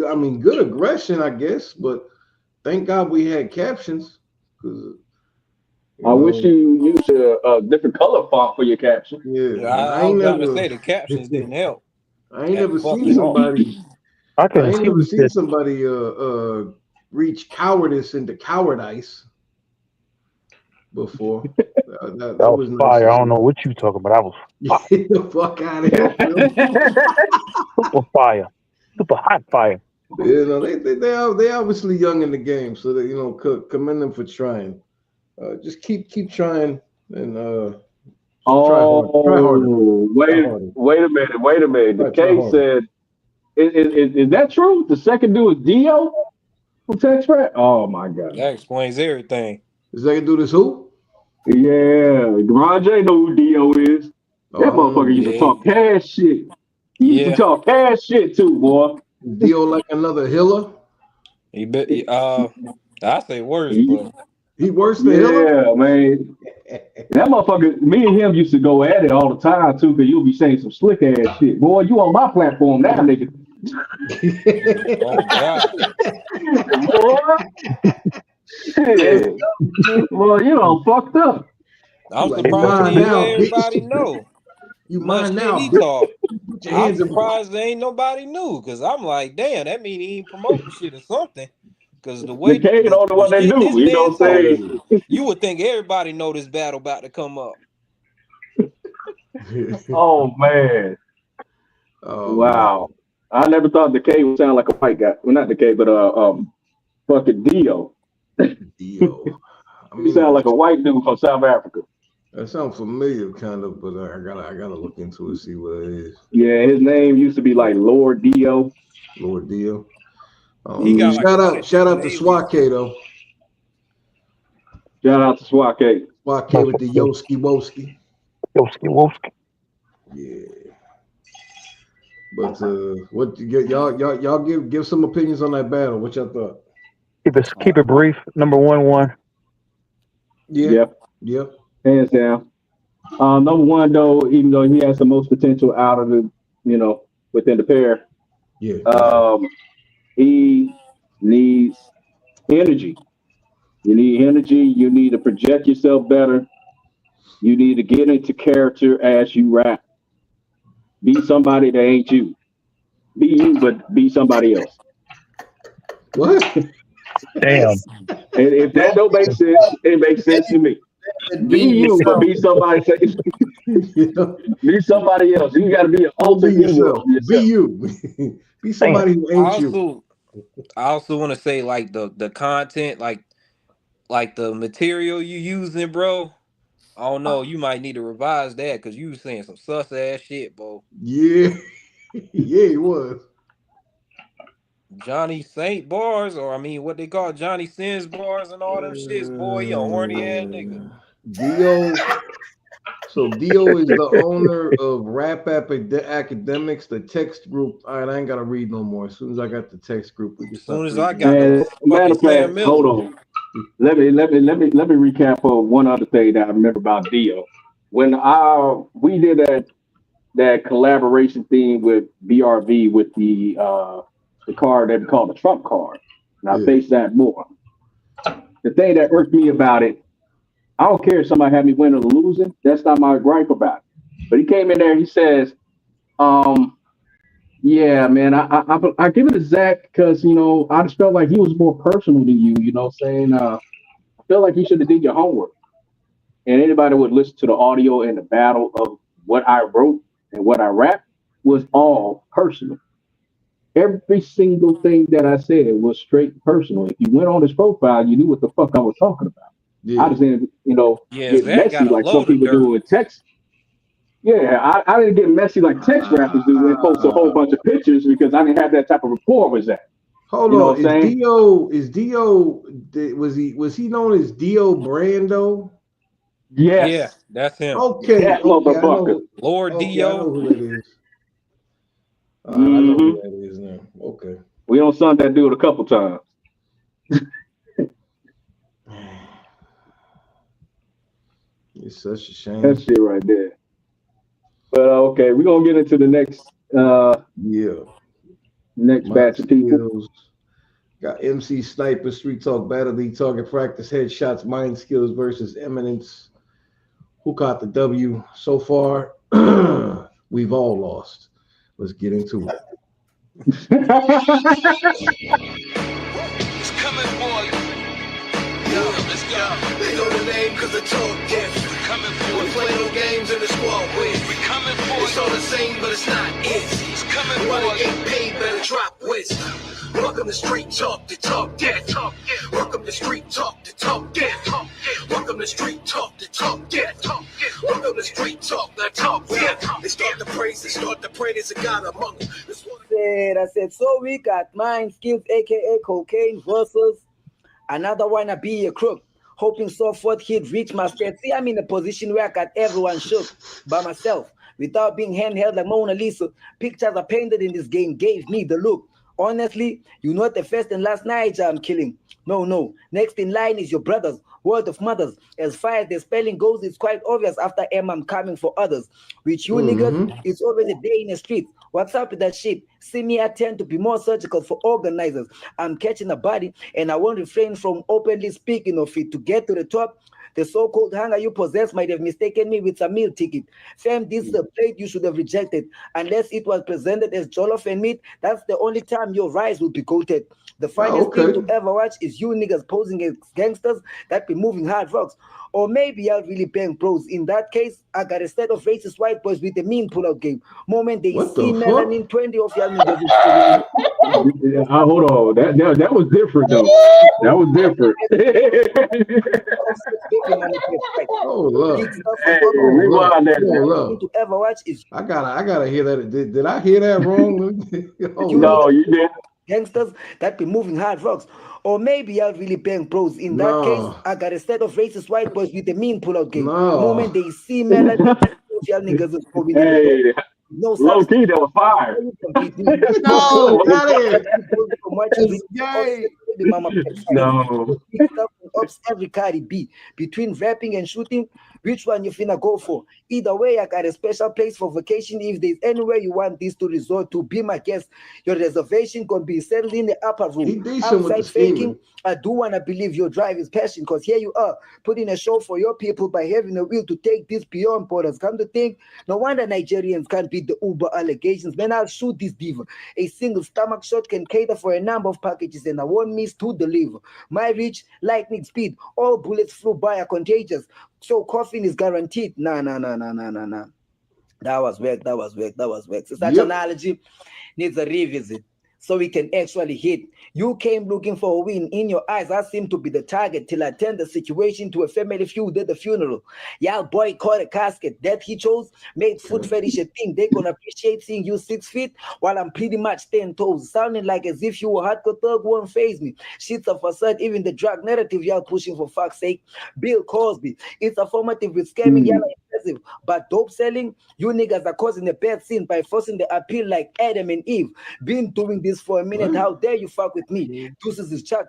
I mean, good aggression, I guess, but thank God we had captions because you I wish know, you used a different color font for your caption. yeah, Yeah, and I I ain't was about to never, say the captions didn't help. I ain't Had to never fuck seen it off. somebody, I I couldn't ain't see never what seen this. somebody reach cowardice into cowardice before. That That was was nice fire. to I don't see. know what you talking about. That was fire. Get the fuck out of here, Phil. Super fire. Super hot fire. You know, they obviously young in the game, so they commend them for trying. Just keep trying and try hard, try harder, Oh, try harder, wait a minute. The try K harder. said, is that true? The second dude is Dio from Text Rat? Oh my god. That explains everything. Is that gonna do this who? Yeah, Ron J know who Dio is. Oh, That I don't motherfucker know. used to Yeah, talk cash shit. He used to yeah. talk cash shit too, boy. Dio like another Hiller. He bet. I say worse, He- but He worse than Hiller. yeah, man. That motherfucker, me and him used to go at it all the time too, because you'll be saying some slick ass shit. Boy, you on my platform now, nigga. oh god, Boy, Hey, shit. Boy, you all fucked up. you I'm like you surprised mine he let now, bitch. everybody know You much mine shit now, he bitch. talk. Put your I'm hands in my pocket. surprised there ain't nobody knew, cause I'm like, damn, that mean he ain't promoting shit or something. Cause the The way K the only the one that shit knew, this you know man what I'm talk, saying? you would think everybody know this battle about to come up. Oh man. Oh man, Wow. I never thought the K would sound like a white guy. Well, not the K, but fucking Dio. Dio. I He mean, sound like a white dude from South Africa. that sounds familiar, kind of, but I gotta look into it, see what it is. Yeah, his name used to be like Lord Dio. Lord Dio. He got like Shout a out, bunch of shout different out to aliases. Swake though. Shout out to Swake. Swake That's with the Yoski Woski. Yoski Wolski. Yeah. But what you get y'all give some opinions on that battle. What y'all thought? Keep it brief. Number one. Yeah, Yeah, yeah, hands down. Number one though, even though he has the most potential out of the, within the pair, yeah, definitely. um, he needs energy. You need energy. You need to project yourself better. You need to get into character as you rap. Be somebody that ain't you. Be you, but be somebody else. What? Damn. And if that don't make sense, it makes sense to me. And Be be you, but yourself. be somebody. You know, Be somebody else. You got to be an don't be alter ego yourself. of Be yourself. you. Be Damn. somebody who I ain't you. also I also want to say like the content, like the material you using, bro. I don't know. You might need to revise that because you was saying some sus ass shit, bro. Yeah, yeah, he was. Johnny Saint bars, or I mean, what they call Johnny Sins bars and all them shits, boy. You a horny ass nigga. Dio. So Dio is the owner of Academics, the text group. All right, I ain't gotta read no more. As soon as I got the text group, we can As soon stop as I reading. got the And matter fucking of fact, Sam hold Miller, on. Let me recap for one other thing that I remember about Dio. When we did that collaboration thing with BRV with the card that we call the Trump card, and I Yeah. faced that more. The thing that irked me about it, I don't care if somebody had me winning or losing. That's not my gripe about it. But he came in there. He says, um, "Yeah, man, I give it to Zach because I just felt like he was more personal than you. Saying I feel like you should have did your homework. And anybody would listen to the audio and the battle of what I wrote and what I rapped was all personal. Every single thing that I said was straight personal. If you went on his profile, you knew what the fuck I was talking about. I Yeah. just didn't, yeah, get Zach messy got a like some load of people dirt. do in text. Yeah, I didn't get messy like text rappers do and post a whole bunch of pictures because I didn't have that type of rapport with Zach. Hold You know on. what I'm saying? Is Dio was he known as Dio Brando? Yeah, Yes, that's him. Okay, that okay, I motherfucker. know. Lord Okay, I know Dio. who that is. All right, I know who hmm that is now. Okay. We on Sun that dude a couple times. It's such a That shame. shit right there. But okay, we're gonna get into the next Yeah. Next batch of people. Skills. Got MC Sniper, Street Talk, Battle League, Target Practice, Headshots, Mind Skills versus Eminence. Who caught the W so far? We've all lost. Let's get into it. It's coming for you. Yo, let's go. They know the name cause the talk different. We coming for you. Play no games in the squad with. We coming for you. It's all the same, but it's not it. It's coming for you. Get paid, better drop wisdom. Welcome to Street Talk, the talk death. Welcome to Street Talk, the talk death. Welcome to Street Talk, the talk death. Welcome to Street Talk, the talk death. They start the praise, they start the pray, there's a God among them. I said, so we got Mind Skills, aka Cocaine, versus another wanna be a crook. Hoping so forth he'd reach my state. See, I'm in a position where I got everyone shook by myself. Without being handheld like Mona Lisa. Pictures are painted in this game gave me the look. Honestly, you're not the first and last night I'm killing. No. Next in line is your brothers. Word of mothers. As far as the spelling goes, it's quite obvious after M I'm coming for others. With you niggas, it's always a day in the street. What's up with that shit? See me, I tend to be more surgical for organizers. I'm catching a body and I won't refrain from openly speaking of it. To get to the top, the so-called hunger you possess might have mistaken me with a meal ticket. Fam, this is a plate you should have rejected. Unless it was presented as jollof and meat, that's the only time your rice will be coated. The finest thing to ever watch is you niggas posing as gangsters that be moving hard rocks. Or maybe I'll really bang pros. In that case, I got a set of racist white boys with a mean pull-out game. Moment they see melanin, 20 of y'all niggas. Hold on. That was different, though. That was different. To ever watch is I gotta hear that. Did I hear that wrong? No, you didn't. Gangsters that be moving hard rocks. Or maybe I'll really bang pros. In that case, I got a set of racist white boys with a mean pull-out game. Moment they see melanin, y'all niggas is for me. Hey, no, low key, that was fire. No, got it. No. Every Cardi B. Between rapping and shooting, which one you finna go for? Either way, I got a special place for vacation. If there's anywhere you want this to resort to, be my guest. Your reservation can be settled in the upper room. Outside faking, I do wanna believe your drive is passion, because here you are, putting a show for your people by having a will to take this beyond borders. Come to think, no wonder Nigerians can't beat the Uber allegations. Man, I'll shoot this diva. A single stomach shot can cater for a number of packages, and I won't miss to deliver. My reach, lightning speed, all bullets flew by are contagious. So coughing is guaranteed. Nah. That was work. So such analogy needs a revisit, so we can actually hit. You came looking for a win. In your eyes, I seem to be the target till I turn the situation to a family feud at the funeral. Y'all boycott a casket that he chose, made foot fetish a thing. They gonna appreciate seeing you 6 feet while I'm pretty much 10 toes. Sounding like as if you were hardcore thug, won't faze me. Shit's a facade, even the drug narrative y'all pushing for fuck's sake. Bill Cosby, it's affirmative with scamming, y'all impressive. But dope selling, you niggas are causing a bad scene by forcing the appeal like Adam and Eve. Been doing this for a minute, how dare you fuck with me? Deuces is Chuck.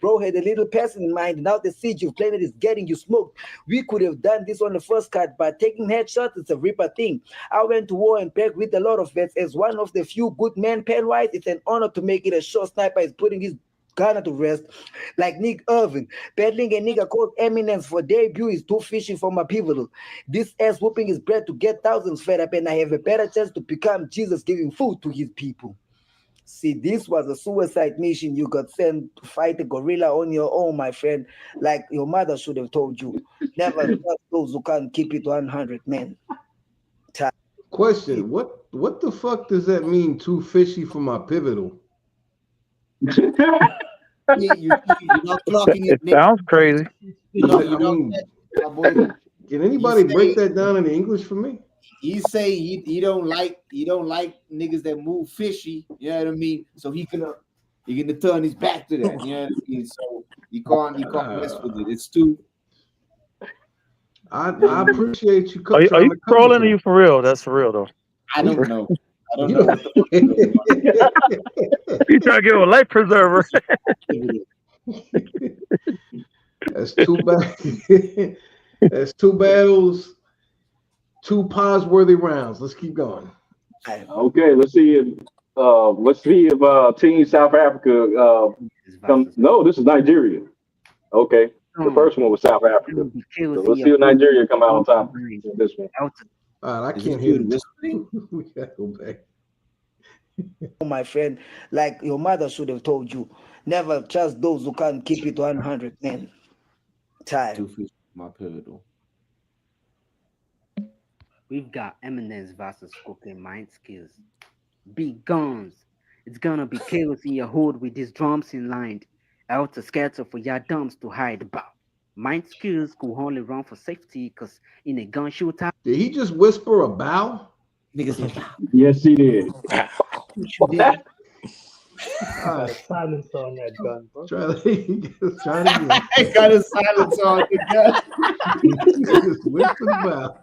Bro had a little person in mind. Now the siege you've planted is getting you smoked. We could have done this on the first cut, but taking headshots, it's a ripper thing. I went to war and back with a lot of vets. As one of the few good men pen-wise, it's an honor to make it a short sniper is putting his Ghana to rest, like Nick Irvin. Battling a nigga called Eminence for debut is too fishy for my pivotal. This ass whooping is bred to get thousands fed up, and I have a better chance to become Jesus giving food to his people. See, this was a suicide mission you got sent to fight a gorilla on your own, my friend, like your mother should have told you. Never trust those who can't keep it 100, man. Question, what the fuck does that mean, too fishy for my pivotal? You're not clocking it. It sounds crazy. Can anybody break that down in English for me? He say he don't like niggas that move fishy. You know what I mean? So he gonna turn his back to that. You know what I mean? So you can't mess with it. It's too. I appreciate you. Are you trolling or you for real? That's for real though. I don't know. You trying to give him a life preserver. That's too bad. That's 2 battles, 2 pause-worthy rounds. Let's keep going. Okay, let's see if Let's see if Team South Africa comes. No, this is Nigeria. Okay, the first one was South Africa. So let's see if Nigeria come out on top in this one. I Is can't this hear dude the whispering? We gotta go back. My friend, like your mother should have told you, never trust those who can't keep it 100, man. Time. 250 my pedal. We've got Eminence versus Cocaine Mind Skills. Big guns. It's gonna be chaos in your hood with these drums in line. Out to scatter for your dumps to hide about. Mind Skills could only run for safety because in a gun shootout, Did he just whisper a bow? Niggas like, Yes, he did. Silence on that gun, bro. Try it again. I got a silence on the gun. He just whispered a bow.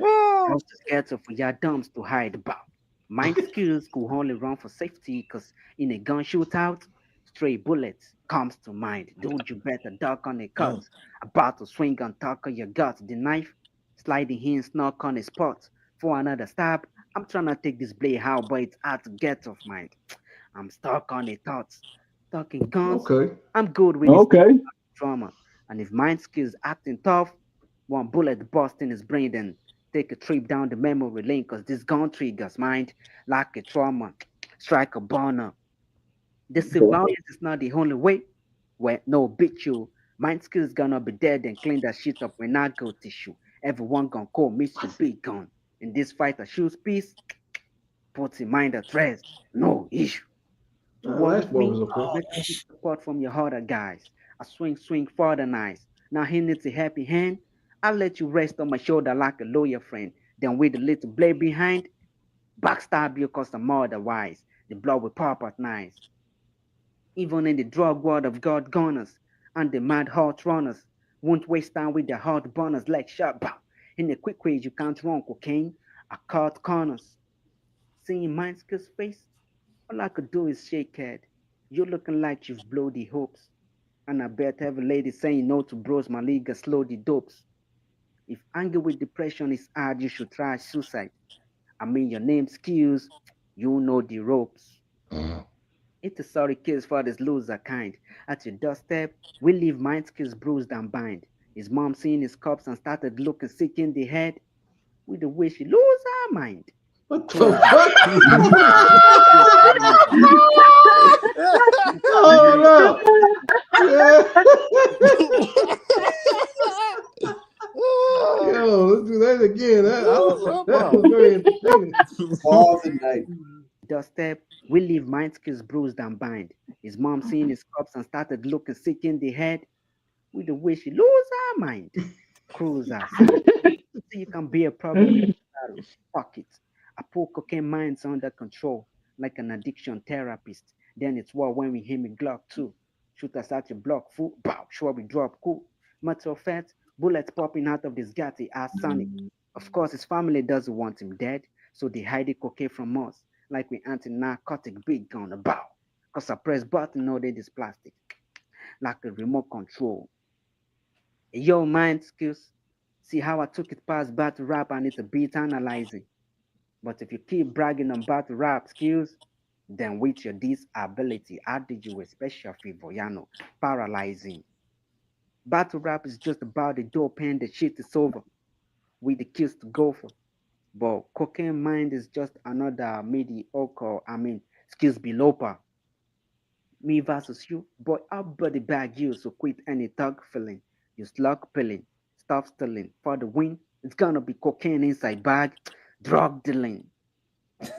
out to scatter for your dumps to hide about. Mind Skills could only run for safety because in a gun shootout, stray bullets comes to mind. Don't you better duck on a cut. About to swing on top of your guts. The knife sliding in, snuck on a spot for another stab. I'm trying to take this blade out, but it's hard to get off mind. I'm stuck on the thoughts. Talking guns, Okay. I'm good with this Okay. trauma. And if Mind Skills acting tough, one bullet bust in his brain, then take a trip down the memory lane, cause this gun triggers mind like a trauma. Strike a burner. The surveillance is not the only way. Where no beat you. Mind Skills gonna be dead and clean that shit up when I go tissue. Everyone gonna call Mr. Big Gun. In this fight, I choose peace. Puts in mind at rest. No issue. To That work last with one me, was okay. let me seek support from your other guys. I swing for the nice. Now he needs a happy hand. I'll let you rest on my shoulder like a lawyer friend. Then with a little blade behind, backstab you cause I'm otherwise. The blood will pop at night. Even in the drug world of God gunners and the mad hot runners, won't waste time with the hot burners like sharp bow. In a quick way you can't run cocaine. I cut corners. Seeing Mind Skills' face, all I could do is shake head. You're looking like you've blown the hopes. And I bet every lady saying no to bros, my league slow the dopes. If anger with depression is hard, you should try suicide. I mean, your name Skills, you know the ropes. It's a sorry case for this loser kind. At your doorstep, we leave Mind Skills bruised and bind. His mom seen his cups and started looking sick in the head. With the way she lose her mind. What the fuck? Oh no! Yo, let's do that again. That was very entertaining. All the night. Doorstep, we leave Mind Skills bruised and bind. His mom seen his cups and started looking sick in the head. With the way she lose her mind. Cruiser. So you can be a problem. Fuck it. I put cocaine minds under control like an addiction therapist. Then it's war when we hear me Glock too. Shoot us at your block, fool. Bow, sure we drop cool. Matter of fact, bullets popping out of this gatti ass Sonic. Of course, his family doesn't want him dead, so they hide the cocaine from us like we anti-narcotic big gun about. Cause I press button all this plastic like a remote control. Yo, Mind Skills. See how I took it past battle rap and it's a beat analyzing. But if you keep bragging on battle rap skills, then with your disability, I did you a special favor, paralyzing. Battle rap is just about the dope and the shit is over. With the kills to go for. But cocaine mind is just another mediocre, skills below par. Me versus you, boy, I'll body bag you, so quit any thug feeling. You slug pilling, stop stealing. For the win, it's gonna be cocaine inside bag, drug dealing.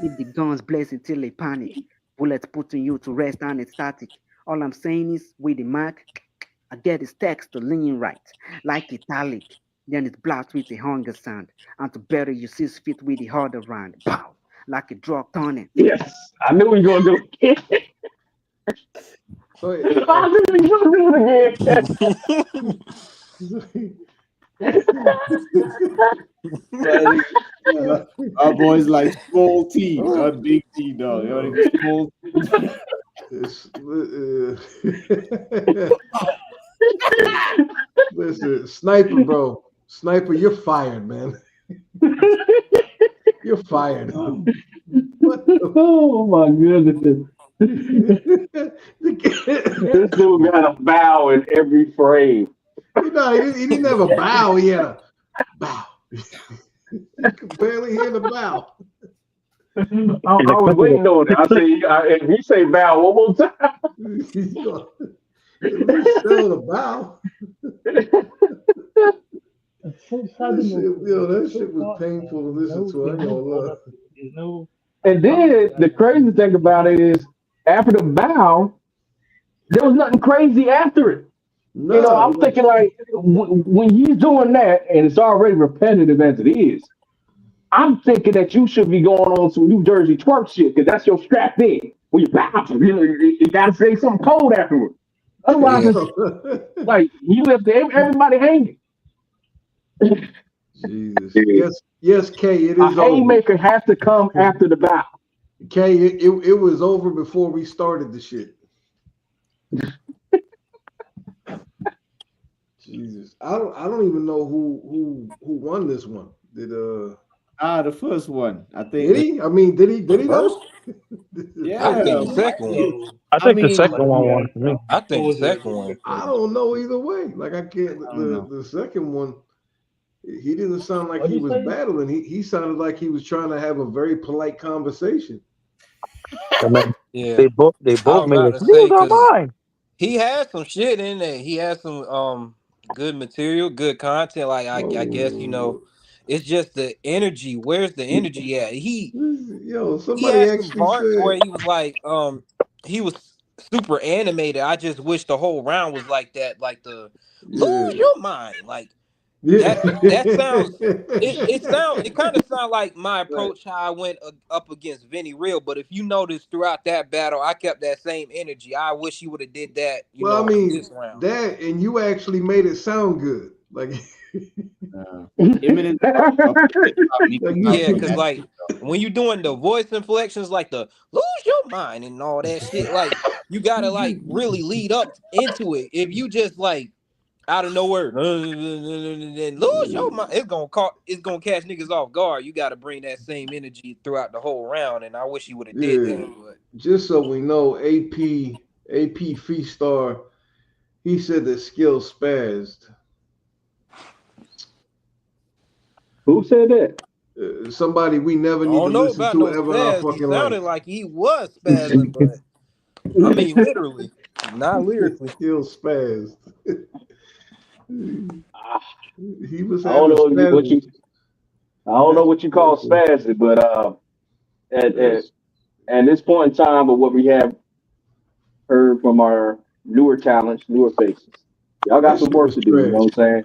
Leave the guns blazing till they panic. Bullets putting you to rest and it's static. All I'm saying is, with the mark, I get his text to lean right, like italic. Then it's black with the hunger sound. And to bury you 6 feet with the harder round. Pow! Like a drug tonic. Yes, I knew we were gonna do it. Oh, I knew we were gonna do it again. Our boys like small T, not big T, dog. You know what I mean? Small Listen, Sniper, bro. Sniper, you're fired, man. You're fired. Oh my goodness. This dude got a bow in every frame. No, he didn't have a bow. He had a bow. You could barely hear the bow. I was waiting on it. I say, if you say bow one more time. At least show the bow. That shit was painful to listen to. I ain't gonna lie. And then the crazy thing about it is, after the bow, there was nothing crazy after it. No, I'm thinking like when you're doing that, and it's already repetitive as it is. I'm thinking that you should be going on some New Jersey twerk shit because that's your strap in. When you bow, you gotta say something cold afterwards. Otherwise, it's like you left everybody hanging. Jesus. Yes, Kay, it is A haymaker over. has to come after the bow. Kay, it was over before we started the shit. Jesus, I don't even know who won this one. Did the first one, I think. Did he? I mean, did he though? Yeah, I think the second one. I think the second one won for me. I think the second one. I don't know either way. Like I can't. The second one, he didn't sound like he was battling. He sounded like he was trying to have a very polite conversation. Yeah, They both made it. Lose our mind. He has some shit in there. He has some good material, good content. Like I guess it's just the energy. Where's the energy at? He had some parts where he was like he was super animated. I just wish the whole round was like that. Like lose your mind. Like that sounds. It kind of sounds like my approach how I went up against Vinny Real. But if you notice throughout that battle, I kept that same energy. I wish he would have did that. This round. That and you actually made it sound good. Like yeah, because like when you're doing the voice inflections, like the lose your mind and all that shit, like you gotta like really lead up into it. If you just like out of nowhere, then lose your mind, it's gonna catch niggas off guard. You gotta bring that same energy throughout the whole round, and I wish you would have did that. But. Just so we know, AP Freestar, he said that Skill spazzed. Who said that? Somebody we never need to listen to ever in our fucking life. Sounded like he was spazzing, but I mean literally, not lyrically. Still spazzed. He was. I don't know what you call spazzing, but at this point in time, of what we have heard from our newer talents, newer faces, y'all got some work to do. You know what I'm saying?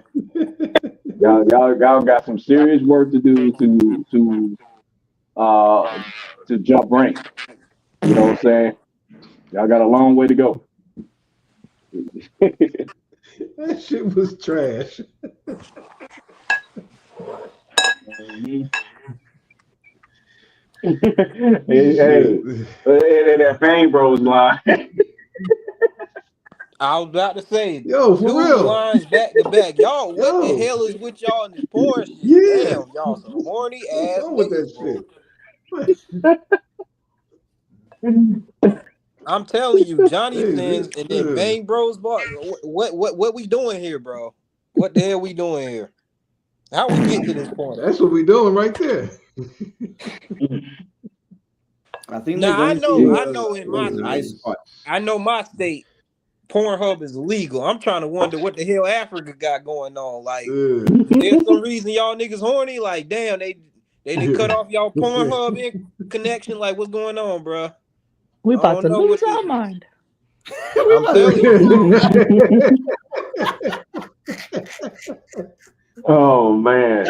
Y'all got some serious work to do to jump rank. You know what I'm saying? Y'all got a long way to go. That shit was trash. hey, that Bang Bros line. I was about to say, yo, for real, lines back to back. Y'all, what the hell is with y'all in this porn shit? Yeah. Damn, y'all some horny ass with niggas. That shit. I'm telling you, Johnny Sins and then Bang Bros bar. What we doing here, bro? What the hell we doing here? How we get to this point? That's what we doing right there. I think. Now I know in my state, I know my state, Pornhub is illegal. I'm trying to wonder what the hell Africa got going on. Like, there's some reason y'all niggas horny. Like, damn, they didn't cut off y'all Pornhub connection. Like, what's going on, bro? We about to lose our mind. I'm telling you. Oh man.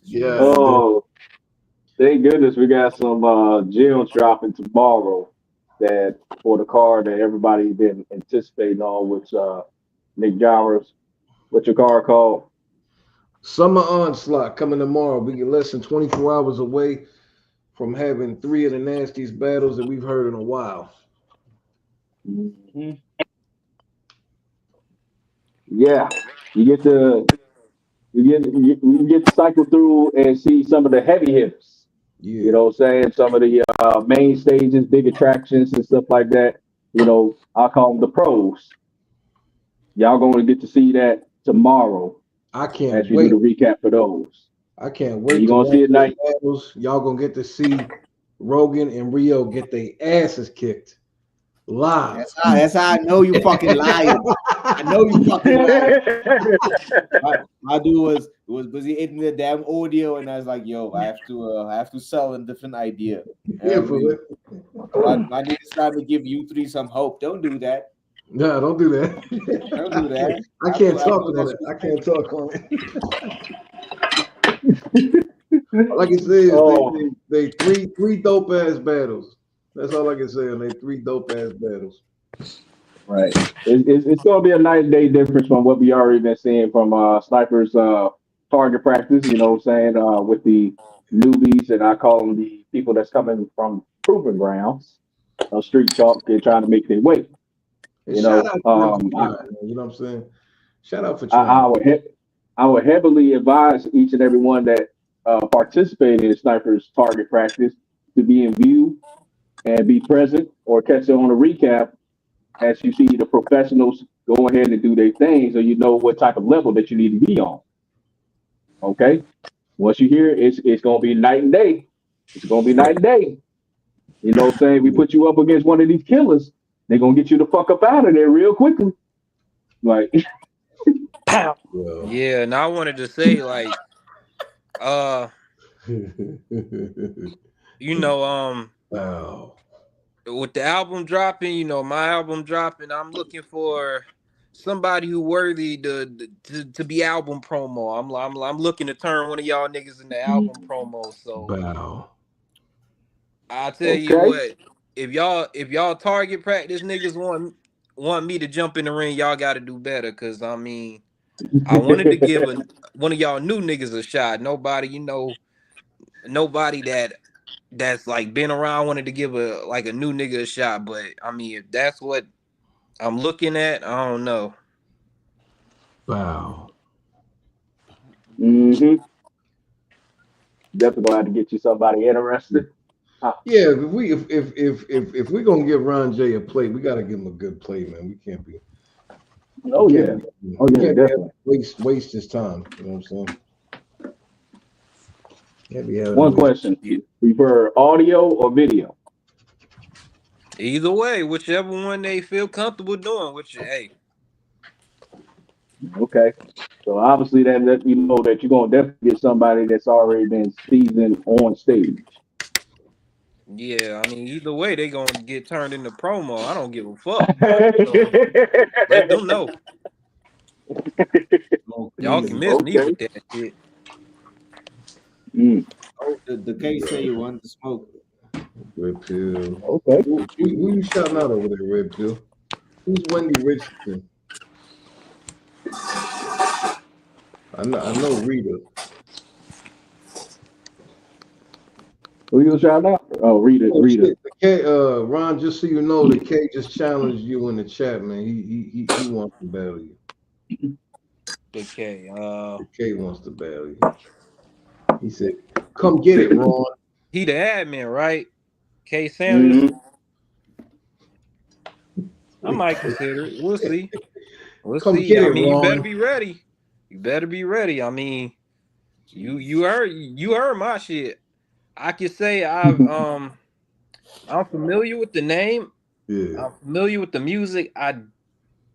Yeah. Oh, thank goodness we got some gems dropping tomorrow. That for the card that everybody been anticipating on, which Nick Jowers, what's your card called? Summer Onslaught coming tomorrow. We get less than 24 hours away from having 3 of the nastiest battles that we've heard in a while. Mm-hmm. Yeah, you get to cycle through and see some of the heavy hitters. You know what I'm saying? Some of the main stages, big attractions and stuff like that. You know, I call them the pros. Y'all going to get to see that tomorrow. I can't as we wait. do the recap for those. I can't wait. You're gonna see it night. Battles. Y'all gonna get to see Rogan and Rio get their asses kicked live. That's how I know you fucking lying. I know you fucking lying. My dude was busy editing the damn audio, and I was like, "Yo, I have to sell a different idea." Yeah, for it. My niggas trying to give you three some hope. Don't do that. No, don't do that. Don't do that. I can't talk on it. I can't talk on it. All I can say is they three dope ass battles. That's all I can say on they three dope ass battles. Right. It's gonna be a night and day difference from what we already been seeing from Sniper's target practice. You know what I'm saying? With the newbies, and I call them the people that's coming from proving grounds, street talk, and trying to make their way. You know, you know what I'm saying? Shout out for trying. I would heavily advise each and every one that participated in Sniper's target practice to be in view and be present or catch it on a recap as you see the professionals go ahead and do their thing, so you know what type of level that you need to be on. Okay? Once you hear it, it's going to be night and day. It's going to be night and day. You know what I'm saying? We put you up against one of these killers, they're going to get you the fuck up out of there real quickly. Like, pow. Yeah, and I wanted to say, like, you know, wow. With the album dropping, you know, my album dropping, I'm looking for somebody who worthy to be album promo. I'm looking to turn one of y'all niggas into album promo. So wow. I'll tell you what, if y'all target practice niggas want me to jump in the ring, y'all got to do better. Cause I mean, I wanted to give one of y'all new niggas a shot. Nobody, you know, nobody that's like been around wanted to give a new nigga a shot. But I mean, if that's what I'm looking at, I don't know. Wow. Mm-hmm. Definitely gonna have to get you somebody interested. Yeah, if we're gonna give Ron J a plate, we gotta give him a good plate, man. We can't be. Oh yeah. Definitely. Waste his time. You know what I'm saying? One question: you prefer audio or video? Either way, whichever one they feel comfortable doing. Which, hey. Okay. So obviously that you know that you're gonna definitely get somebody that's already been seasoned on stage. Yeah, I mean, either way, they gonna get turned into promo. I don't give a fuck. So, let them know. Y'all can miss me with that shit. Oh, the case say you want to smoke. Red Pill. Okay. Who you shouting out over there, Red Pill? Who's Wendy Richardson? I know Rita. Who you shouting out? Oh, Rita. Shit. The K, Ron, just so you know, the K just challenged you in the chat, man. He wants to battle you. The K. The K wants to battle you. He said, "Come get it, Ron." He the admin, right? K Sanders. I might consider it. We'll see. Come get it, I mean, Ron. you better be ready. You better be ready. I mean, you heard my shit. I can say I'm familiar with the name. Yeah. I'm familiar with the music. I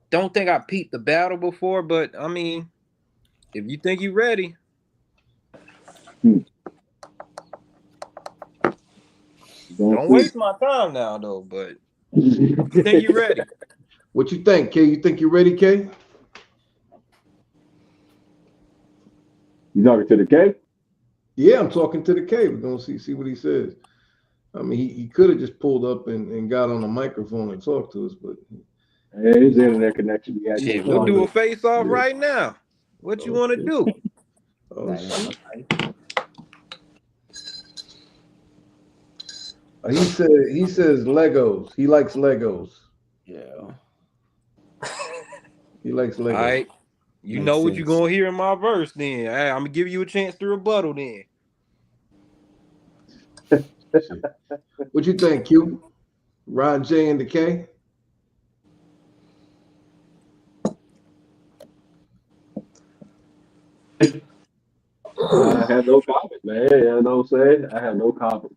don't think I peeped the battle before, but I mean, if you think you're ready. Don't waste my time now, though. But you think you ready? What you think, K? You think you ready, K? You talking to the K? Yeah, I'm talking to the K. We're gonna see what he says. I mean, he could have just pulled up and got on the microphone and talked to us, but his internet connection. Shit, we'll do a face off right now. What you want to do? Oh, shit. He says Legos. He likes Legos. Yeah. He likes Legos. All right. You know what you're gonna hear in my verse then. I'm gonna give you a chance to rebuttal then. Shit. What you think, Q? Ron J and the K? I have no comment, man. You know what I'm saying? I have no comment.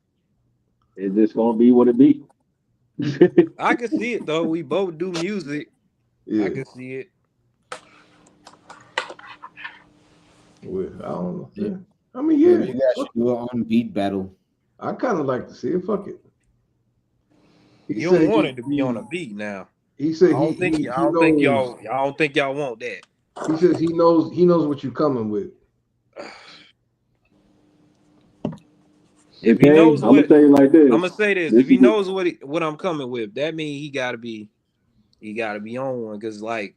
It's just gonna be what it be. I can see it though. We both do music. Yeah. I can see it. Well, I don't know. Yeah. Yeah. I mean, Maybe yeah. you guys should do an on beat battle. I kind of like to see it. Fuck it. He You said don't want he- it to be on a beat now. He I said don't think he y'all knows. I don't think y'all want that. He says he knows what you're coming with. If he Okay, knows I'm gonna what tell you like this. I'm gonna say this, This if he is it. knows what I'm coming with, that means he gotta be on one. Cause like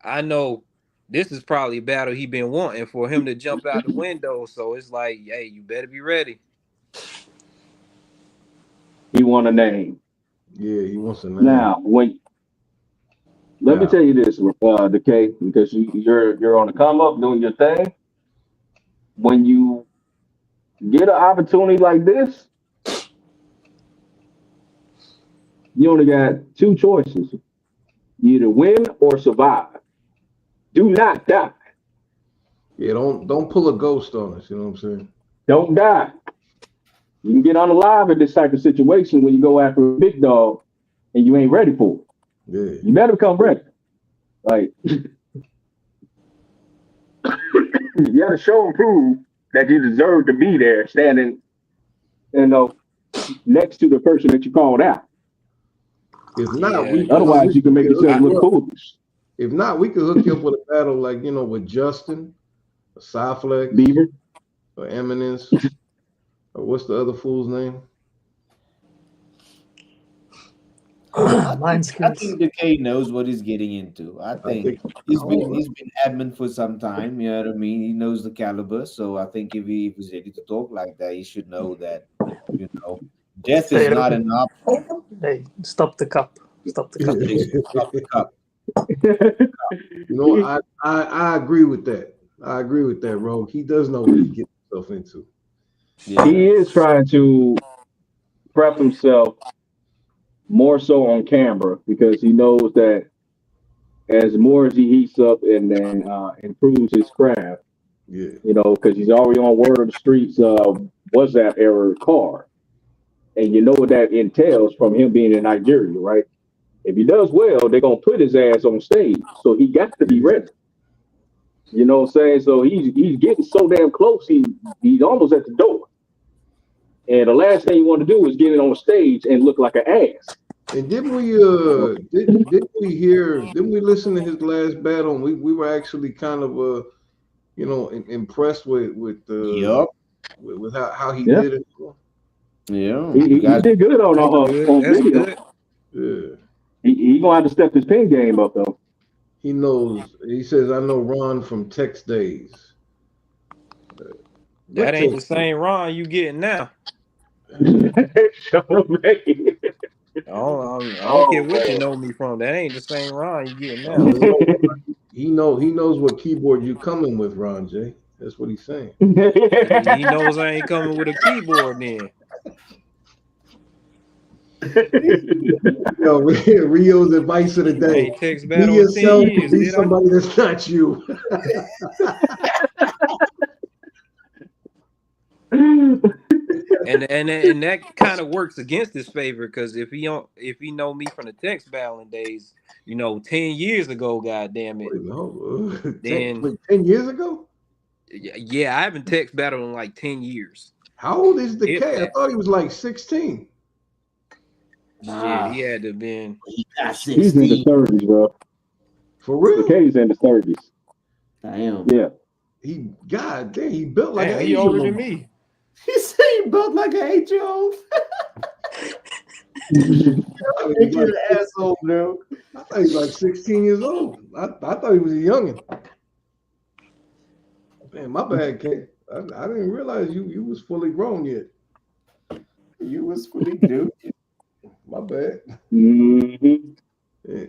I know this is probably a battle he been wanting for him to jump out the window. So it's like, hey, you better be ready. He want a name. Yeah, he wants to name. Now, let me tell you this, Decay, because you're on the come up doing your thing. When you get an opportunity like this, you only got two choices: you either win or survive. Do not die. Yeah, don't pull a ghost on us. You know what I'm saying? Don't die. You can get unalive in this type of situation when you go after a big dog and you ain't ready for it. Yeah. You better become ready. Like you gotta show and prove that you deserve to be there, standing, next to the person that you called out. If not, Yeah, Otherwise, you can make yourself look foolish. If not, we could hook you up with a battle like with Justin, or Cyflex, Beaver, or Eminence, or what's the other fool's name? I think Decay knows what he's getting into. I think he's been admin for some time. You know what I mean? He knows the caliber. So I think if he's ready to talk like that, he should know that death is not an option. Hey, stop the cup. Stop the cup. Stop the cup. I agree with that. I agree with that, Rogue. He does know what he's getting himself into. Yeah. He is trying to prep himself more so on camera because he knows that as more as he heats up and then improves his craft, because he's already on word of the streets WhatsApp error car, and you know what that entails from him being in Nigeria, right? If he does well, they're gonna put his ass on stage, so he got to be ready. You know what I'm saying? So he's getting so damn close, he's almost at the door. And the last thing you want to do is get it on stage and look like an ass. And didn't we listen to his last battle? And we were actually kind of impressed with how he did it. Yeah, he did good on video. Good. Yeah. He gonna have to step his pen game up though. He knows. He says, "I know Ron from Text Days." That ain't the same Ron you getting now. I don't care what you know me from. That ain't the same Ron you getting now. He knows what keyboard you coming with, Ron J. That's what he's saying. He knows I ain't coming with a keyboard then. Rio's advice of the day: text be battle yourself, 10 years, be somebody that's not you. and that kind of works against his favor because if he know me from the text battling days, 10 years ago, goddamn it, then 10 years ago. Yeah, I haven't text battled in like 10 years. How old is the K? I thought he was like 16. Shit, he had to have been. He's in the 30s, bro. For real? The K's in the 30s. Damn. Yeah. He built like he older than me. He said he built like an 8-year-old. Make you an asshole, bro. I thought he was like 16 years old. I thought he was a youngin. Man, my bad, K. I didn't realize you was fully grown yet. You was fully dude. My bad. Mm-hmm. Yeah.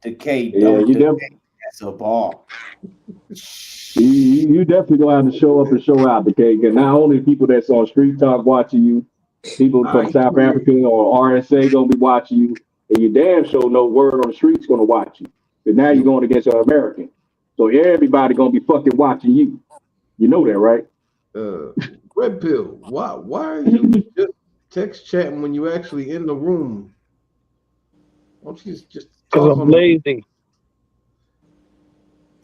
Decay, yeah, you never. That's a ball. You definitely gonna have to show up and show out, okay? Because not only people that's on Street Talk watching you, people from South Africa or RSA gonna be watching you, and you damn sure know word on the streets gonna watch you. Because now you're going against an American, so everybody gonna be fucking watching you. You know that, right? Red Pill, why are you just text chatting when you actually in the room? Why don't you just talk Because I'm lazy.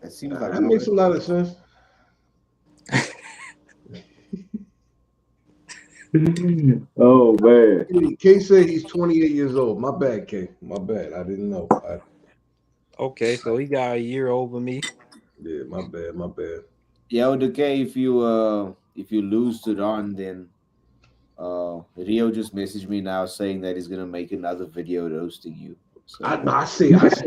That seems like that makes a lot of sense. Oh man. K said he's 28 years old. My bad, K. My bad. I didn't know. Okay, so he got a year over me. Yeah, my bad. My bad. Yeah, okay. If you lose to Ron, then Rio just messaged me now saying that he's gonna make another video roasting you. So. I see. Let's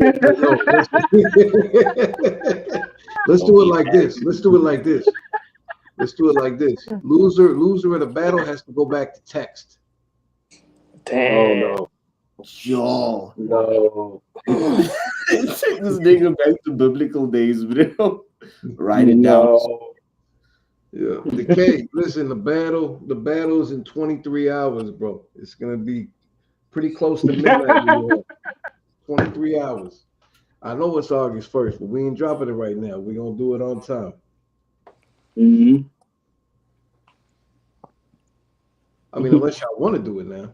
do it like this. Let's do it like this. Loser in a battle has to go back to text. Damn. Oh Yo. no. Take this nigga back to biblical days, bro. Write it down. Yeah. The K, listen, the battle's in 23 hours, bro. It's gonna be pretty close to midnight. 23 hours. I know it's August 1st, but we ain't dropping it right now. We're gonna do it on time. Mm-hmm. I mean, unless y'all want to do it now.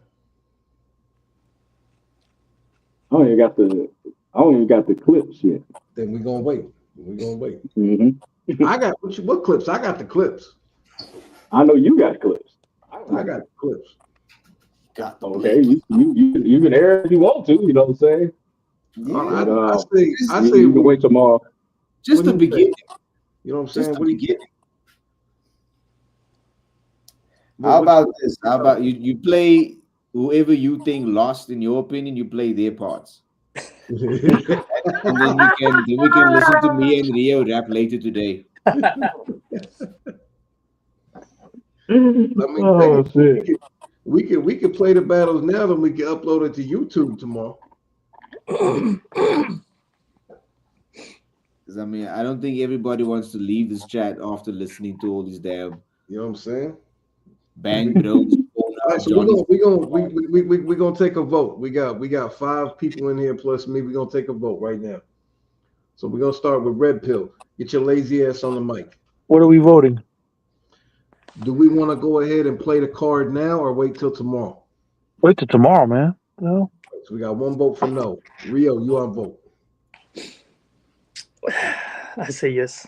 I don't even got the clips yet. Then we're gonna wait. Mm-hmm. I got what clips? I got the clips. I know you got clips. I got the clips. Got the okay. You can air if you want to. You know what I'm saying? Yeah. I say you can wait tomorrow. Just the beginning. You know what I'm saying? What do you get? How about this? How about you play whoever you think lost in your opinion, you play their parts. And then we can listen to me and Rio rap later today. We can play the battles now, then we can upload it to YouTube tomorrow. I mean, I don't think everybody wants to leave this chat after listening to all these damn. You know what I'm saying? Bang bros. Right, so we're gonna take a vote. We got 5 people in here plus me. We're gonna take a vote right now. So we're gonna start with Red Pill. Get your lazy ass on the mic. What are we voting? Do we want to go ahead and play the card now or wait till tomorrow? Wait till tomorrow, man. No. So we got 1 vote for no. Rio, you on vote. I say yes.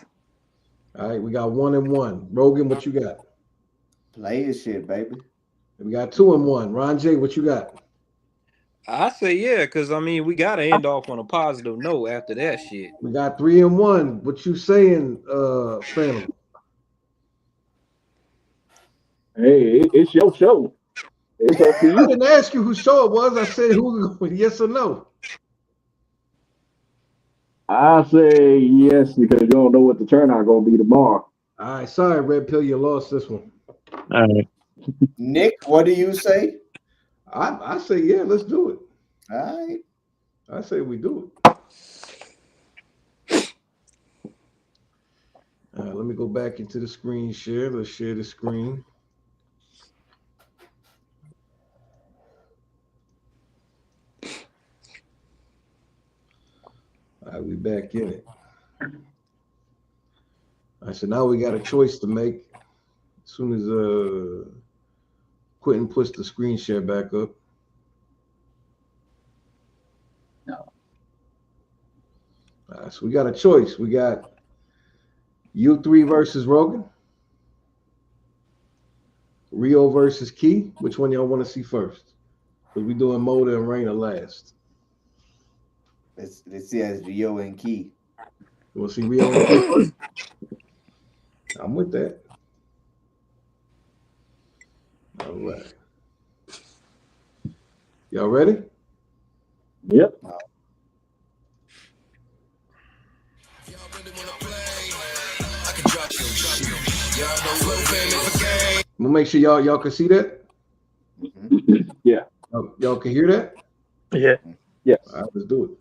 All right, we got 1 and 1. Rogan, what you got? Play your shit, baby. We got 2 and 1. Ron J, what you got? I say yeah, because I mean we gotta end off on a positive note after that shit. We got 3 and 1. What you saying, Phantom? Hey, it's your show. It's up to you. I didn't ask you whose show it was. I said who, yes or no. I say yes because you don't know what the turnout gonna be tomorrow. All right, sorry, Red Pill, you lost this one. All right. Nick, what do you say? I say yeah, let's do it. All right. I say we do it. All right, let me go back into the screen share. Let's share the screen. All right, we back in it. All right, so now we got a choice to make. As soon as Quentin puts the screen share back up. No. All right, so we got a choice. We got U3 versus Rogan. Rio versus Key. Which one y'all want to see first? Because we doing Moda and Raina last. Let's see as Rio and Key. You want to see Rio and Key first? I'm with that. All right. Y'all ready? Yep. I'm gonna make sure y'all can see that. Yeah. Y'all can hear that. Yeah. Yes. All right, let's do it.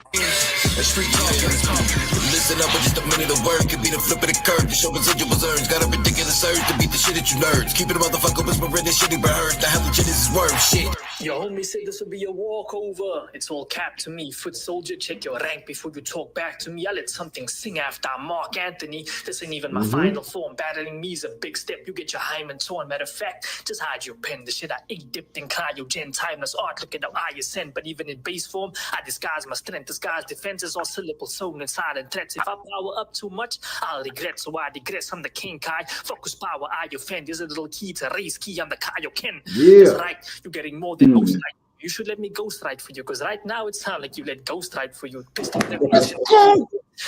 The street talking. Listen up with just a minute of word. Could be the flip of the curve. The show residual urge. Got a ridiculous urge to beat the shit that you nerds. Keep it a motherfucker whispering this shit he rehearsed. The hell legit is word shit. Your homie said this would be a walkover. It's all cap to me. Foot soldier, check your rank before you talk back to me. I let something sing after Mark Anthony. This ain't even my final form. Battling me is a big step. You get your hymen torn. Matter of fact, just hide your pen. The shit I ain't dipped in cryogen. Timeless art. Look at how I ascend. But even in base form, I disguise my strength. Disguise defenses or syllables sown in silent threats. If I power up too much, I'll regret. So I digress. I'm the king Kai. Focus power, I offend. There's a little key to raise key. I'm the Kaioken. Yeah. That's right. You're getting more than most right. You should let me ghostwrite for you, because right now it sounds like you let ghostwrite for you.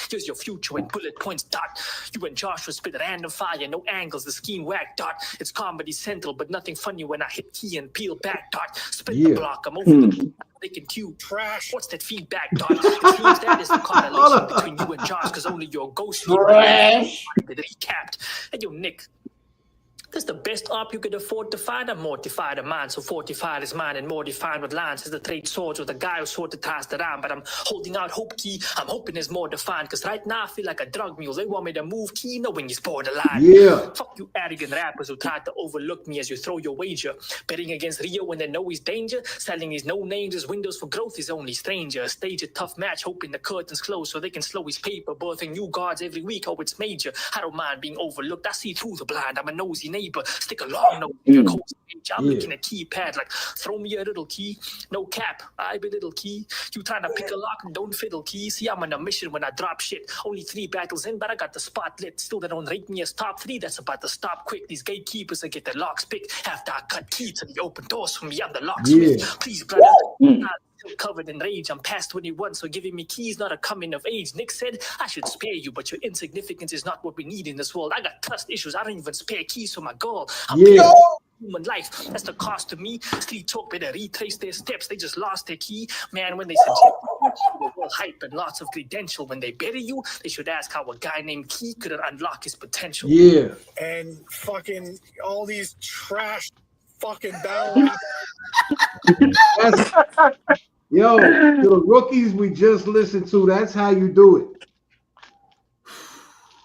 Here's your future in bullet points, dot. You and Joshua spit random fire, no angles, the scheme whack, dot. It's comedy central, but nothing funny when I hit key and peel back, dot. Spit the block, I'm over the making cue. Trash. What's that feedback, dot? It seems that is the correlation between you and Josh, because only your ghost recapped. Hey, yo, Nick. That's the best op you could afford to find. I'm mortified of mine, so fortified is mine and more defined with lines as the trade swords with the guy who sort of ties the rhyme. But I'm holding out hope key. I'm hoping it's more defined, because right now I feel like a drug mule. They want me to move key knowing he's borderline. Yeah. Fuck you arrogant rappers who tried to overlook me as you throw your wager. Betting against Rio when they know he's danger. Selling his no names as windows for growth is only stranger. Stage a tough match, hoping the curtains close so they can slow his paper. Birthing new guards every week, oh it's major. I don't mind being overlooked. I see through the blind. I'm a nosy neighbor. Stick a long note in your cold page. I'm looking at keypad like, throw me a little key. No cap, I be little key. You trying to pick a lock and don't fiddle key. See, I'm on a mission when I drop shit. Only 3 battles in, but I got the spot lit. Still, they don't rate me as top 3. That's about to stop quick. These gatekeepers that get their locks picked after I cut key to the open doors for me. I'm the locksmith. Please, brother. Covered in rage, I'm past 21, so giving me keys not a coming of age. Nick said I should spare you, but your insignificance is not what we need in this world. I got trust issues, I don't even spare keys for my girl. I'm human life, that's the cost to me. Street talk better retrace their steps. They just lost their key, man. When they suggest hype and lots of credential, when they bury you, they should ask how a guy named Key could unlock his potential. Yeah. And fucking all these trash fucking battle Yo, to the rookies we just listened to, that's how you do it.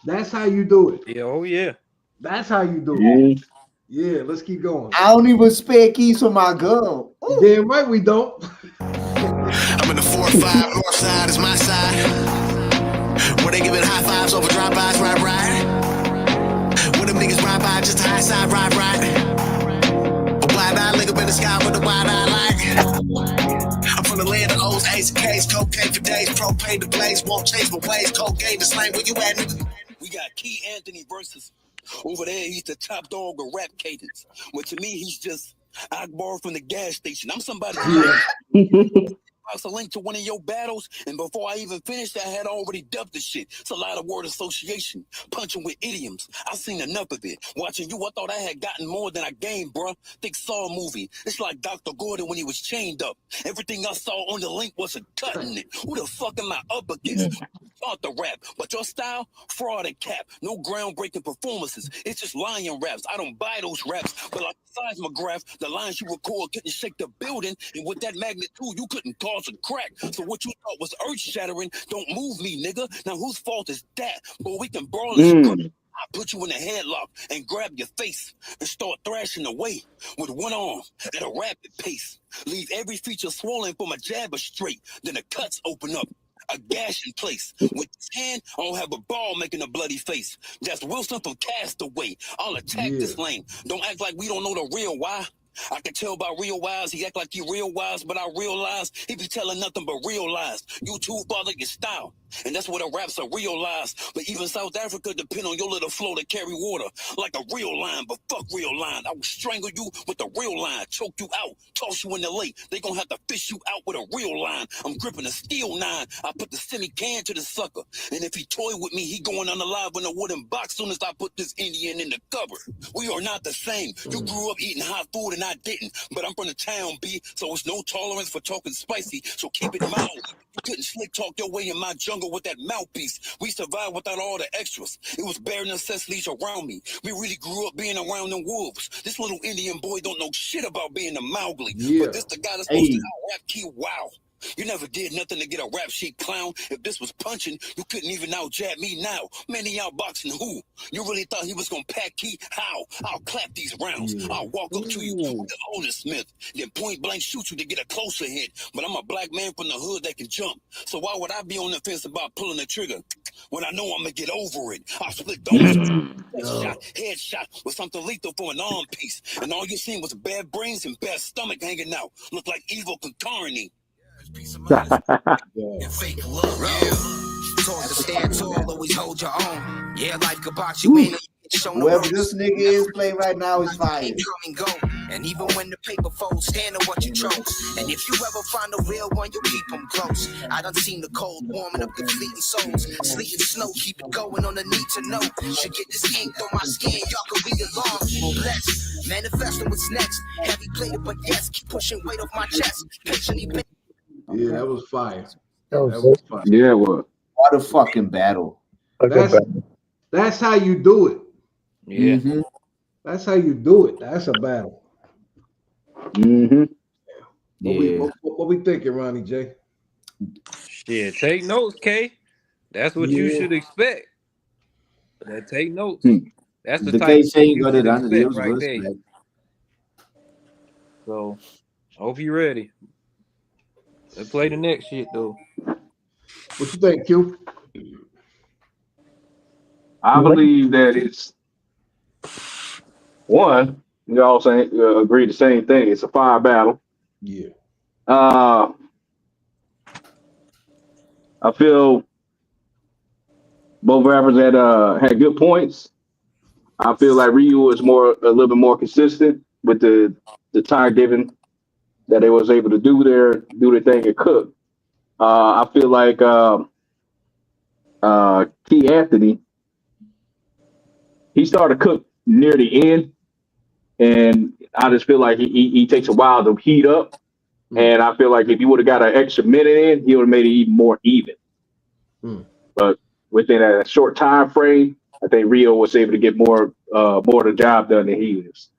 That's how you do it. Yeah, oh yeah. That's how you do it. Yeah, let's keep going. I don't even spare keys for my girl. Damn right we don't. I'm in the 4-5, north side is my side. Where they giving high fives over drive-bys, right. Where them niggas ride by, just high side, right. A wide-eye look up in the sky with a wide-eye light. I'm from the land of O's, A's, and K's, cocaine for days, propane to blaze, won't change my ways, cocaine to slang. Where you at, nigga? We got Key Anthony versus over there. He's the top dog of rap cadence. Well, to me, he's just Akbar from the gas station. I'm somebody. A link to one of your battles, and before I even finished, I had already dubbed the shit. It's a lot of word association, punching with idioms. I seen enough of it. Watching you, I thought I had gotten more than I gained, bruh. Thick Saw movie. It's like Dr. Gordon when he was chained up. Everything I saw on the link wasn't cutting it. Who the fuck am I up against? Taught the rap, but your style, fraud and cap. No groundbreaking performances. It's just lying raps. I don't buy those raps, but like seismograph, the lines you record couldn't shake the building, and with that magnitude, you couldn't cause a crack. So what you thought was earth-shattering, don't move me, nigga. Now whose fault is that? But we can brawl and I put you in a headlock and grab your face and start thrashing away with one arm at a rapid pace. Leave every feature swollen from a jabber straight. Then the cuts open up. A gash in place. With his hand, I don't have a ball making a bloody face. That's Wilson from Castaway. I'll attack this lane. Don't act like we don't know the real why. I can tell by real wise, he act like he real wise, but I realize he be telling nothing but real lies. You too bother your style, and that's what the raps are realized. But even South Africa depend on your little flow to carry water, like a real line, but fuck real line. I will strangle you with a real line, choke you out, toss you in the lake. They gonna have to fish you out with a real line. I'm gripping a steel 9, I put the semi-can to the sucker, and if he toy with me, he going on the live in a wooden box soon as I put this Indian in the cupboard. We are not the same. You grew up eating hot food and I didn't, but I'm from the town, B, so it's no tolerance for talking spicy, so keep it mild. You couldn't slick talk your way in my jungle with that mouthpiece. We survived without all the extras. It was bare necessities around me. We really grew up being around them wolves. This little Indian boy don't know shit about being a Mowgli, but this the guy that's supposed to out-rap Key. Wow. You never did nothing to get a rap sheet, clown. If this was punching, you couldn't even out-jab me now. Man, he outboxing who? You really thought he was gonna pack key? How? I'll clap these rounds. I'll walk up to you with the oldest Smith, then point blank shoot you to get a closer hit. But I'm a black man from the hood that can jump. So why would I be on the fence about pulling the trigger when I know I'm gonna get over it? I'll split those headshot with something lethal for an arm piece. And all you seen was bad brains and bad stomach hanging out. Look like evil concarney. Fake love, Told to stand tall, always hold your own. Yeah, like Kabachi, you ain't whoever this nigga is playing right now is fire. Come and go. And even when the paper folds, stand on what you chose. And if you ever find a real one, you keep them close. I done seen the cold warming up the fleeting souls. Sleet and snow, keep it going on the need to know. Should get this ink on my skin, y'all could read along. Blessed, manifesting what's next. Heavy plated, but yes, keep pushing weight off my chest. Patiently. Yeah, that was fire. That was fire. Yeah, what? What a fucking battle. That's how you do it. Yeah. Mm-hmm. That's how you do it. That's a battle. Mm-hmm. What we thinking, Ronnie J? Shit, take notes, K. That's what you should expect. Take notes. That's the type of thing you should expect right there. So, hope you ready. Let's play the next shit, though. What you think, Q? I believe that it's one. You all saying agree the same thing. It's a fire battle. Yeah. I feel both rappers had good points. I feel like Ryu is a little bit more consistent with the time given that they was able to do their thing and cook. I feel like Key Anthony, he started to cook near the end, and I just feel like he takes a while to heat up. And I feel like if he would have got an extra minute in, he would have made it even more even. But within a short time frame, I think Rio was able to get more of the job done than he was.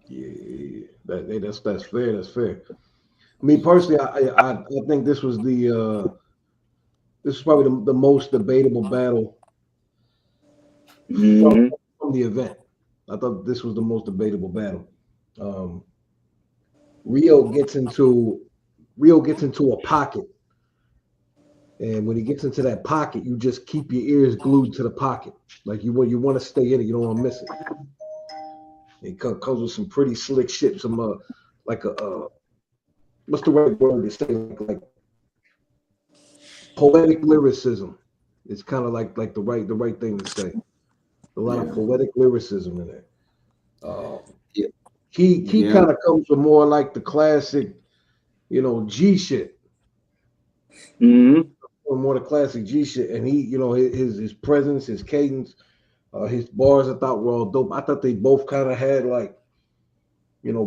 Yeah, that's fair. That's fair. Me personally, I think this was probably the most debatable battle from the event. I thought this was the most debatable battle. Rio gets into a pocket, and when he gets into that pocket, you just keep your ears glued to the pocket, like you want to stay in it. You don't want to miss it. It comes with some pretty slick shit. Some what's the right word to say? Like poetic lyricism. It's kind of like the right thing to say. A lot of poetic lyricism in there. He kind of comes from more like the classic, G shit. More the classic G shit, and he, his presence, his cadence, his bars I thought were all dope. I thought they both kind of had like,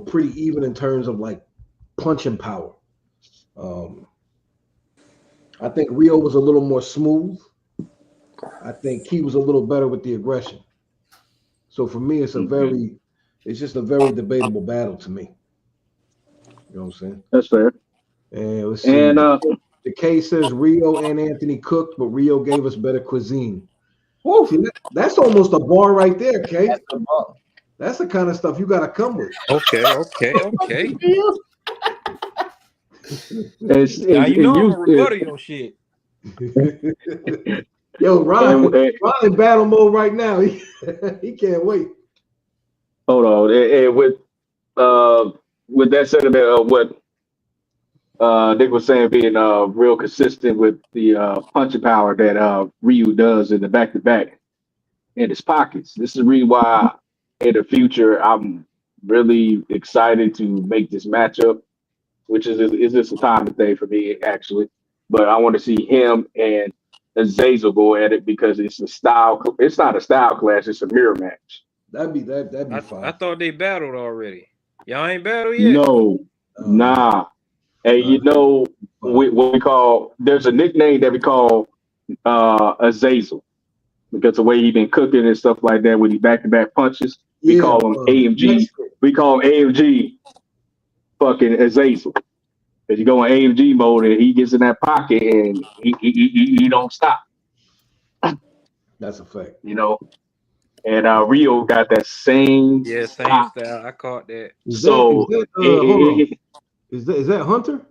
pretty even in terms of like punching power. I think Rio was a little more smooth. I think he was a little better with the aggression. So for me, it's just a very debatable battle to me. You know what I'm saying? That's fair. And let's see. And the case says Rio and Anthony cooked, but Rio gave us better cuisine. See, that's almost a bar right there, Kay. That's the kind of stuff you got to come with. Okay. Now you know I'm a rebuttal your shit. Yo, Ron in battle mode right now. He can't wait. Hold on. And with that sentiment of what Nick was saying, being real consistent with the punching power that Ryu does in the back-to-back in his pockets. This is the reason why in the future I'm really excited to make this matchup, which is just a time thing for me actually. But I want to see him and Azazel go at it because it's a style. It's not a style clash. It's a mirror match. That'd be fine. I thought they battled already. Y'all ain't battled yet? No, nah. And what we call, there's a nickname that we call Azazel because the way he been cooking and stuff like that with his back-to-back punches, we call him AMG. We call him AMG fucking Azazel. Because you go in AMG mode and he gets in that pocket and he don't stop. That's a fact. You know, and Rio got that same Yeah, same stop. style. I caught that. So is that Hunter?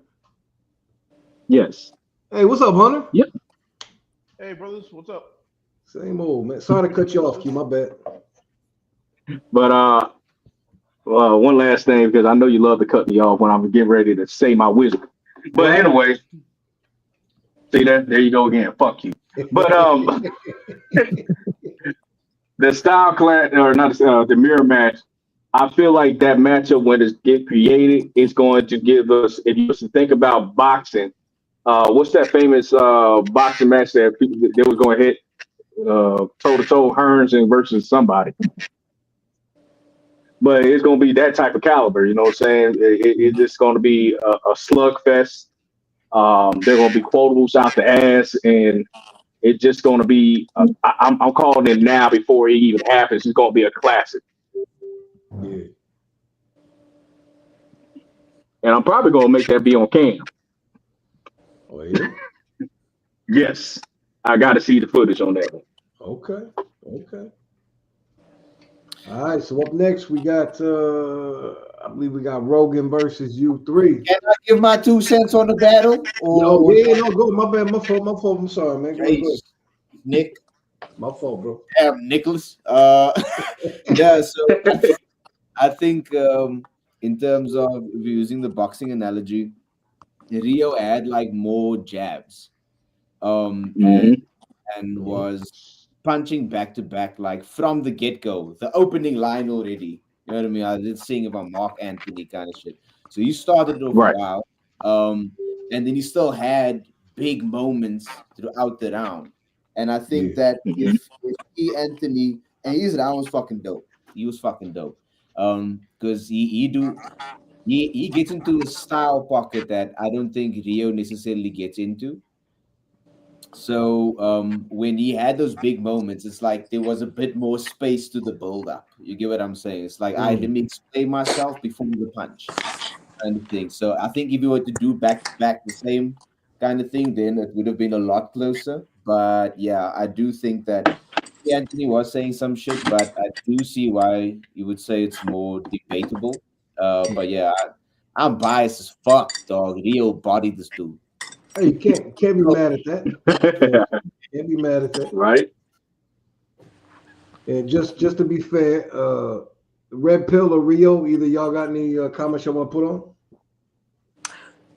Yes. Hey, what's up, Hunter? Yep. Hey, brothers, what's up? Same old, man. Sorry to cut you off, Q. My bad. But one last thing, because I know you love to cut me off when I'm getting ready to say my wisdom. But anyway, see that? There you go again. Fuck you. But the style class, or not the mirror match, I feel like that matchup, when it get created, is going to give us, if you was to think about boxing, what's that famous boxing match that people they was going to hit toe to toe, Hearns and versus somebody? But it's going to be that type of caliber, you know what I'm saying? It's just going to be a slugfest. They're going to be quotables out the ass, and it's just going to be, I'm calling it now before it even happens. It's going to be a classic. Yeah. And I'm probably going to make that be on cam. Oh, yeah? Yes. I got to see the footage on that one. Okay. All right, so up next we got I believe we got Rogan versus U3. Can I give my 2 cents on the battle? No, go. My bad, my fault. I'm sorry, man. Go ahead. Nick. My fault, bro. Damn, Nicholas. Yeah, so I think in terms of using the boxing analogy, Rio had like more jabs. And was punching back to back, like from the get-go, the opening line already. You know what I mean? I did sing about Mark Anthony kind of shit. So you started off right. wild, and then you still had big moments throughout the round. And I think that if Anthony, and his round was fucking dope. He was fucking dope. Because he gets into a style pocket that I don't think Rio necessarily gets into. So when he had those big moments, it's like there was a bit more space to the build-up. You get what I'm saying? It's like, let me explain myself before the punch kind of thing. So I think if you were to do back-to-back the same kind of thing, then it would have been a lot closer. But yeah, I do think that Anthony was saying some shit, but I do see why you would say it's more debatable. But yeah, I'm biased as fuck, dog. Rio bodied this dude. Hey, you can't be mad at that. Can't be mad at that. Right. And just to be fair, Red Pill or Rio, either y'all got any comments y'all want to put on?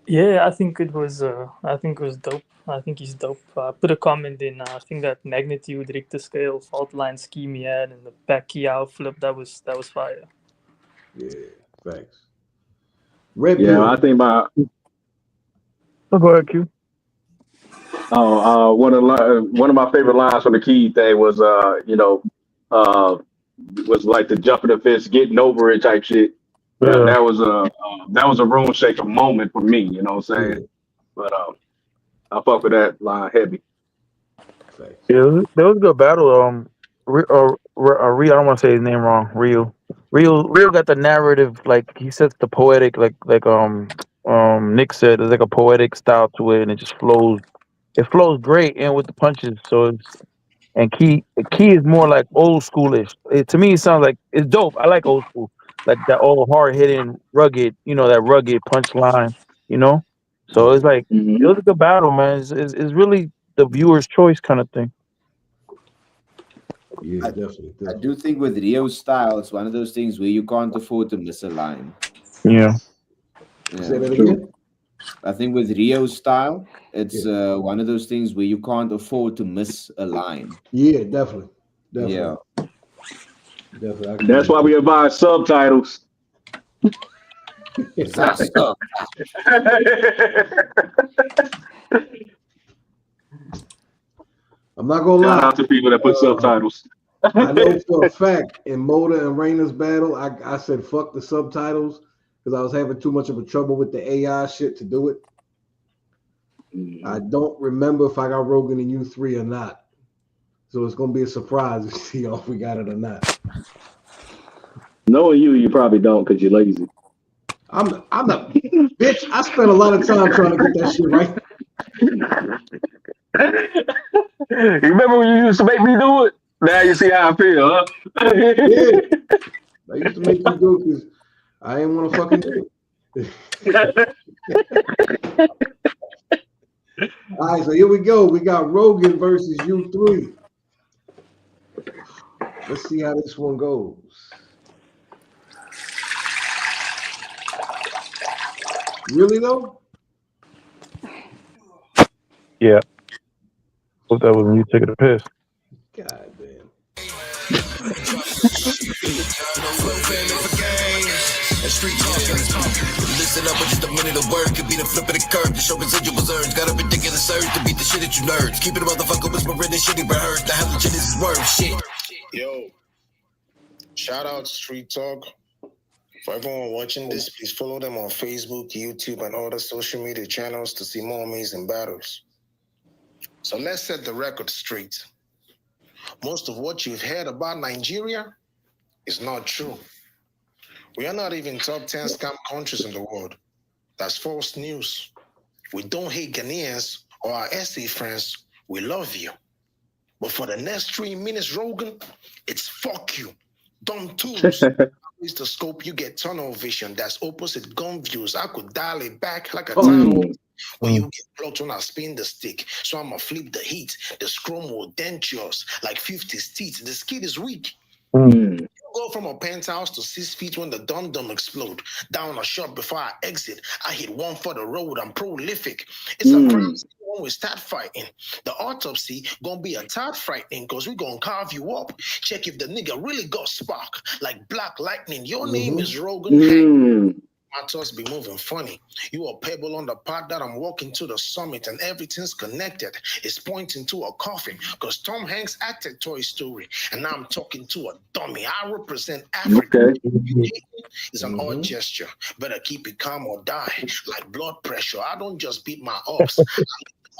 Yeah, I think it was dope. I think he's dope. I put a comment in. I think that magnitude, Richter scale, fault line scheme he had, and the back key out flip, that was fire. Yeah, thanks. Red Pill. I think about. Oh, go ahead, Q. One of my favorite lines from the Key thing was, was like the jumping the fist, getting over it type shit. Yeah. That was a room shaker moment for me. You know what I'm saying? Yeah. But I fuck with that line heavy. Yeah, there was a good battle. I don't want to say his name wrong. Rio got the narrative, like he sets the poetic, like Nick said, there's like a poetic style to it, and it just flows. It flows great, and with the punches. So Key is more like old schoolish. To me, it sounds like it's dope. I like old school, like that old hard hitting, rugged. You know, that rugged punch line. You know, so it's like it was a good battle, man. It's really the viewer's choice kind of thing. Yeah, definitely. I do think with Rio's style, it's one of those things where you can't afford to miss a line. Yeah. Say that again? I think with Rio's style, it's one of those things where you can't afford to miss a line. Yeah, definitely. Yeah. Definitely. That's why we advise subtitles. I'm not gonna lie. Shout out to people that put subtitles. I know for a fact in Moda and Reina's battle, I said fuck the subtitles because I was having too much of a trouble with the AI shit to do it. I don't remember if I got Rogan and U3 or not. So it's gonna be a surprise to see if we got it or not. Knowing you probably don't because you're lazy. I'm not, bitch. I spent a lot of time trying to get that shit right. You remember when you used to make me do it? Now you see how I feel, huh? Yeah. I used to make you do it because I didn't want to fucking do it. All right, so here we go. We got Rogan versus U3. Let's see how this one goes. Really though? Yeah. Hope that wasn't you taking a piss. God damn. Listen up, but just a minute of work could be the flip of the curve. The show residuals earned. Got a ridiculous urge to beat the shit that you nerds. Keep it a motherfucker whispering this shitty rehearsed. The hell legit is word shit. Yo, shout out to Street Talk. For everyone watching this, please follow them on Facebook, YouTube, and other social media channels to see more amazing battles. So let's set the record straight. Most of what you've heard about Nigeria is not true. We are not even top 10 scam countries in the world. That's false news. We don't hate Ghanaians or our SA friends. We love you. But for the next 3 minutes, Rogan, it's fuck you. Dumb tools. Is the scope you get tunnel vision. That's opposite gun views. I could dial it back like a time when you get blocked when I spin the stick. So I'ma flip the heat. The scrum will dent yours like 50's teeth. The skid is weak. You go from a penthouse to 6 feet when the dum-dum explode. Down a shot before I exit. I hit one for the road. I'm prolific. It's a crime when we start fighting. The autopsy gonna be a tad frightening because we gonna carve you up. Check if the nigga really got spark. Like black lightning. Your name is Rogan. My thoughts be moving funny. You a pebble on the path that I'm walking to the summit and everything's connected. It's pointing to a coffin because Tom Hanks acted Toy Story and now I'm talking to a dummy. I represent Africa. It's an odd gesture. Better keep it calm or die. Like blood pressure. I don't just beat my ups.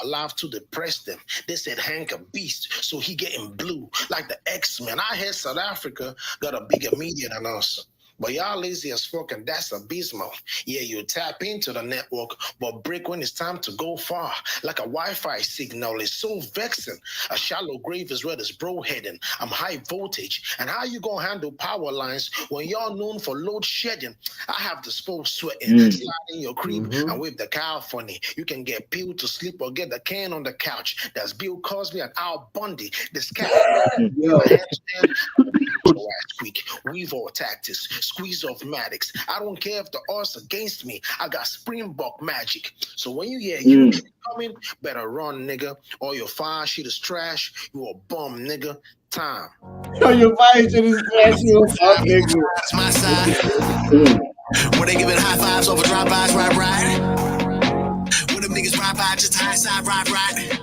Alive to depress them. They said Hank a beast, so he getting blue like the X-Men. I heard South Africa got a bigger media than us. But y'all lazy as fuck and that's abysmal. Yeah, you tap into the network, but break when it's time to go far. Like a Wi-Fi signal is so vexing. A shallow grave is where this bro heading. I'm high voltage. And how you gonna handle power lines when y'all known for load shedding? I have the spokes sweating, slide in your creep and whip the cow funny. You can get peeled to sleep or get the can on the couch. That's Bill Cosby and Al Bundy. This cat squeak, weave all tactics, squeeze off Maddox. I don't care if the odds against me. I got Springbok magic. So when you hear you coming, better run, nigga. Or your fire shit is trash. You a bum, nigga. Time. Yo, your fire shit is trash. You a bum, nigga. That's my side. When they giving high fives over drive-bys, right. When them niggas ride by, just high side, right.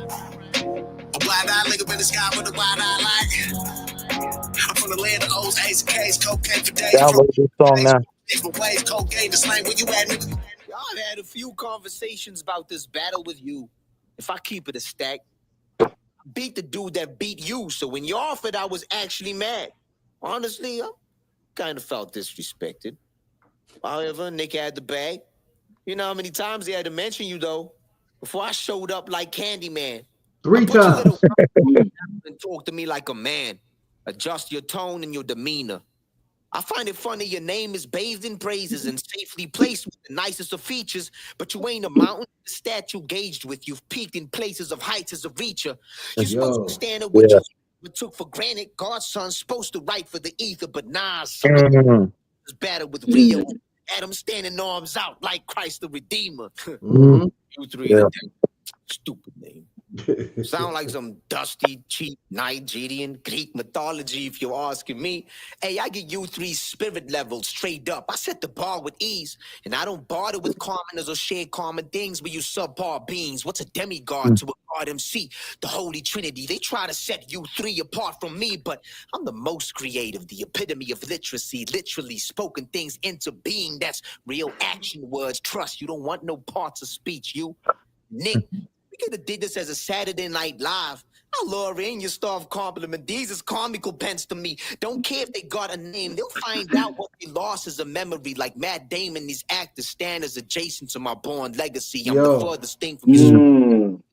A wide-eye look up in the sky with a wide-eye light. I'm from the land of O's, A's, and K's, cocaine for days. Download this song now. Ways, cocaine, the slang where you at, nigga. Y'all have had a few conversations about this battle with you. If I keep it a stack, beat the dude that beat you. So when you offered, I was actually mad. Honestly, I kind of felt disrespected. However, Nick had the bag. You know how many times they had to mention you, though? Before I showed up like Candyman. 3 times. And talk to me like a man. Adjust your tone and your demeanor. I find it funny your name is bathed in praises and safely placed with the nicest of features, but you ain't a mountain statue gauged with. You've peaked in places of heights as a reacher. You're supposed to stand up with you took for granted. God's son's supposed to write for the ether, but nah, someone is better with Rio. Adam standing arms out like Christ the Redeemer. You three, stupid name. Sound like some dusty, cheap Nigerian Greek mythology if you're asking me. Hey, I get you 3 spirit levels straight up. I set the bar with ease. And I don't bother with commoners or share common things but you subpar beings. What's a demigod to a god MC? The Holy Trinity. They try to set you 3 apart from me, but I'm the most creative, the epitome of literacy, literally spoken things into being. That's real action words. Trust, you don't want no parts of speech, you. Nick, we could have did this as a Saturday Night Live. I'll lure in your starved compliment. These is comical pens to me. Don't care if they got a name. They'll find out what they lost is a memory. Like Matt Damon, these actors stand as adjacent to my born legacy. I'm the furthest thing from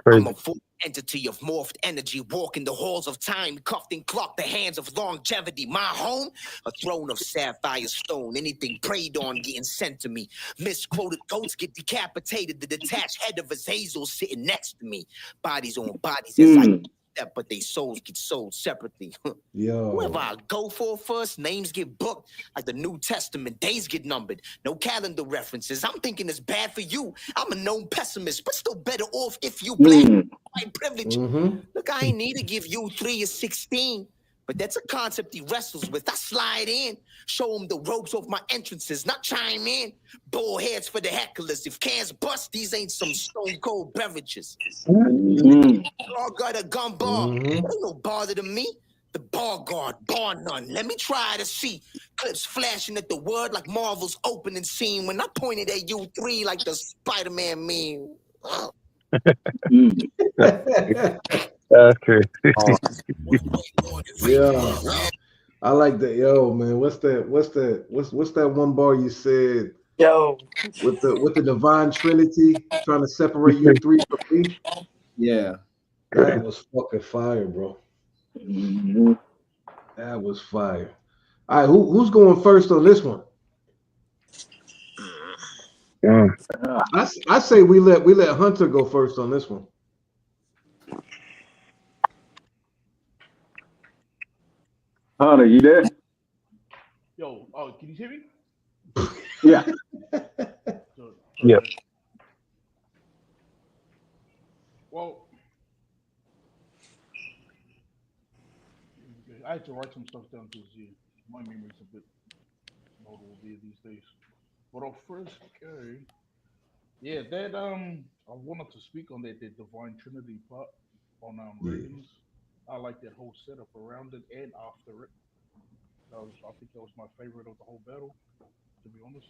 I'm a full entity of morphed energy, walking the halls of time, cuffed and clocked the hands of longevity. My home, a throne of sapphire stone. Anything preyed on getting sent to me. Misquoted goats get decapitated. The detached head of Azazel sitting next to me. Bodies on bodies as I step, but they souls get sold separately. Whoever I go for first, names get booked. Like the New Testament, days get numbered. No calendar references. I'm thinking it's bad for you. I'm a known pessimist, but still better off if you blame my privilege. Look, I ain't need to give you 3 or 16. But that's a concept he wrestles with. I slide in, show him the ropes of my entrances, not chime in. Bull heads for the hecklers. If cans bust, these ain't some stone cold beverages. All got a gun bar. Ain't no bother to me. The bar guard, bar none. Let me try to see. Clips flashing at the word like Marvel's opening scene. When I pointed at you 3 like the Spider-Man meme. That's crazy. Yeah, I like that. Yo, man, what's that one bar you said? Yo, with the divine trinity trying to separate you 3 from me. Yeah, that was fucking fire, bro. That was fire. All right, who's going first on this one? I say we let Hunter go first on this one. Hunter, you there? Yo, can you hear me? Yeah. Yeah. Well, I had to write some stuff down because my memory's a bit notable these days. But I'll first go. Yeah, that I wanted to speak on that Divine Trinity part on Ravens. I like that whole setup around it and after it. I think that was my favorite of the whole battle, to be honest.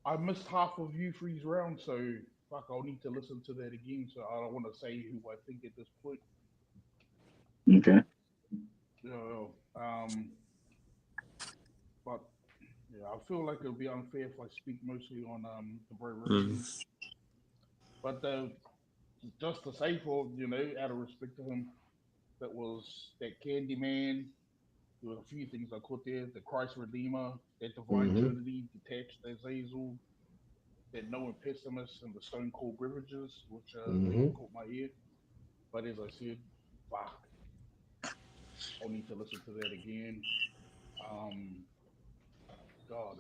I missed half of U3's round, so fuck, I'll need to listen to that again. So I don't want to say who I think at this point. Okay. But yeah, I feel like it would be unfair if I speak mostly on the Bro Ravens. But just to say, for out of respect to him, that was that Candyman. There were a few things I caught there: the Christ Redeemer, that Divine Trinity, detached Azazel, that Knowing Pessimist, and the Stone Cold Beverages, which caught my ear. But as I said, fuck, I'll need to listen to that again. God,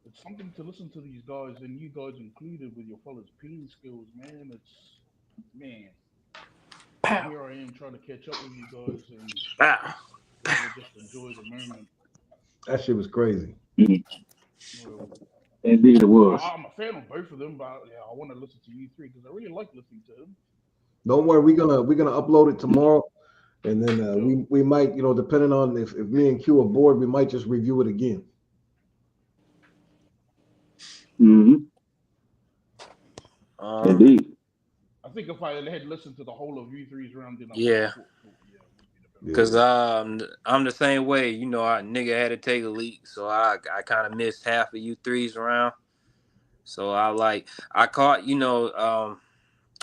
it's something to listen to these guys, and you guys included with your fellas pen skills, man. Here I am trying to catch up with you guys, and just enjoy the moment. That shit was crazy. Indeed, it was. I'm a fan of both of them, but yeah, I want to listen to you 3 because I really like listening to them. Don't worry, we're gonna upload it tomorrow, and then we might, depending on if me and Q are bored, we might just review it again. Indeed. I think if I had listened to the whole of U3's round, then because I'm the same way. I nigga had to take a leak, so I kind of missed half of U3's round. So I caught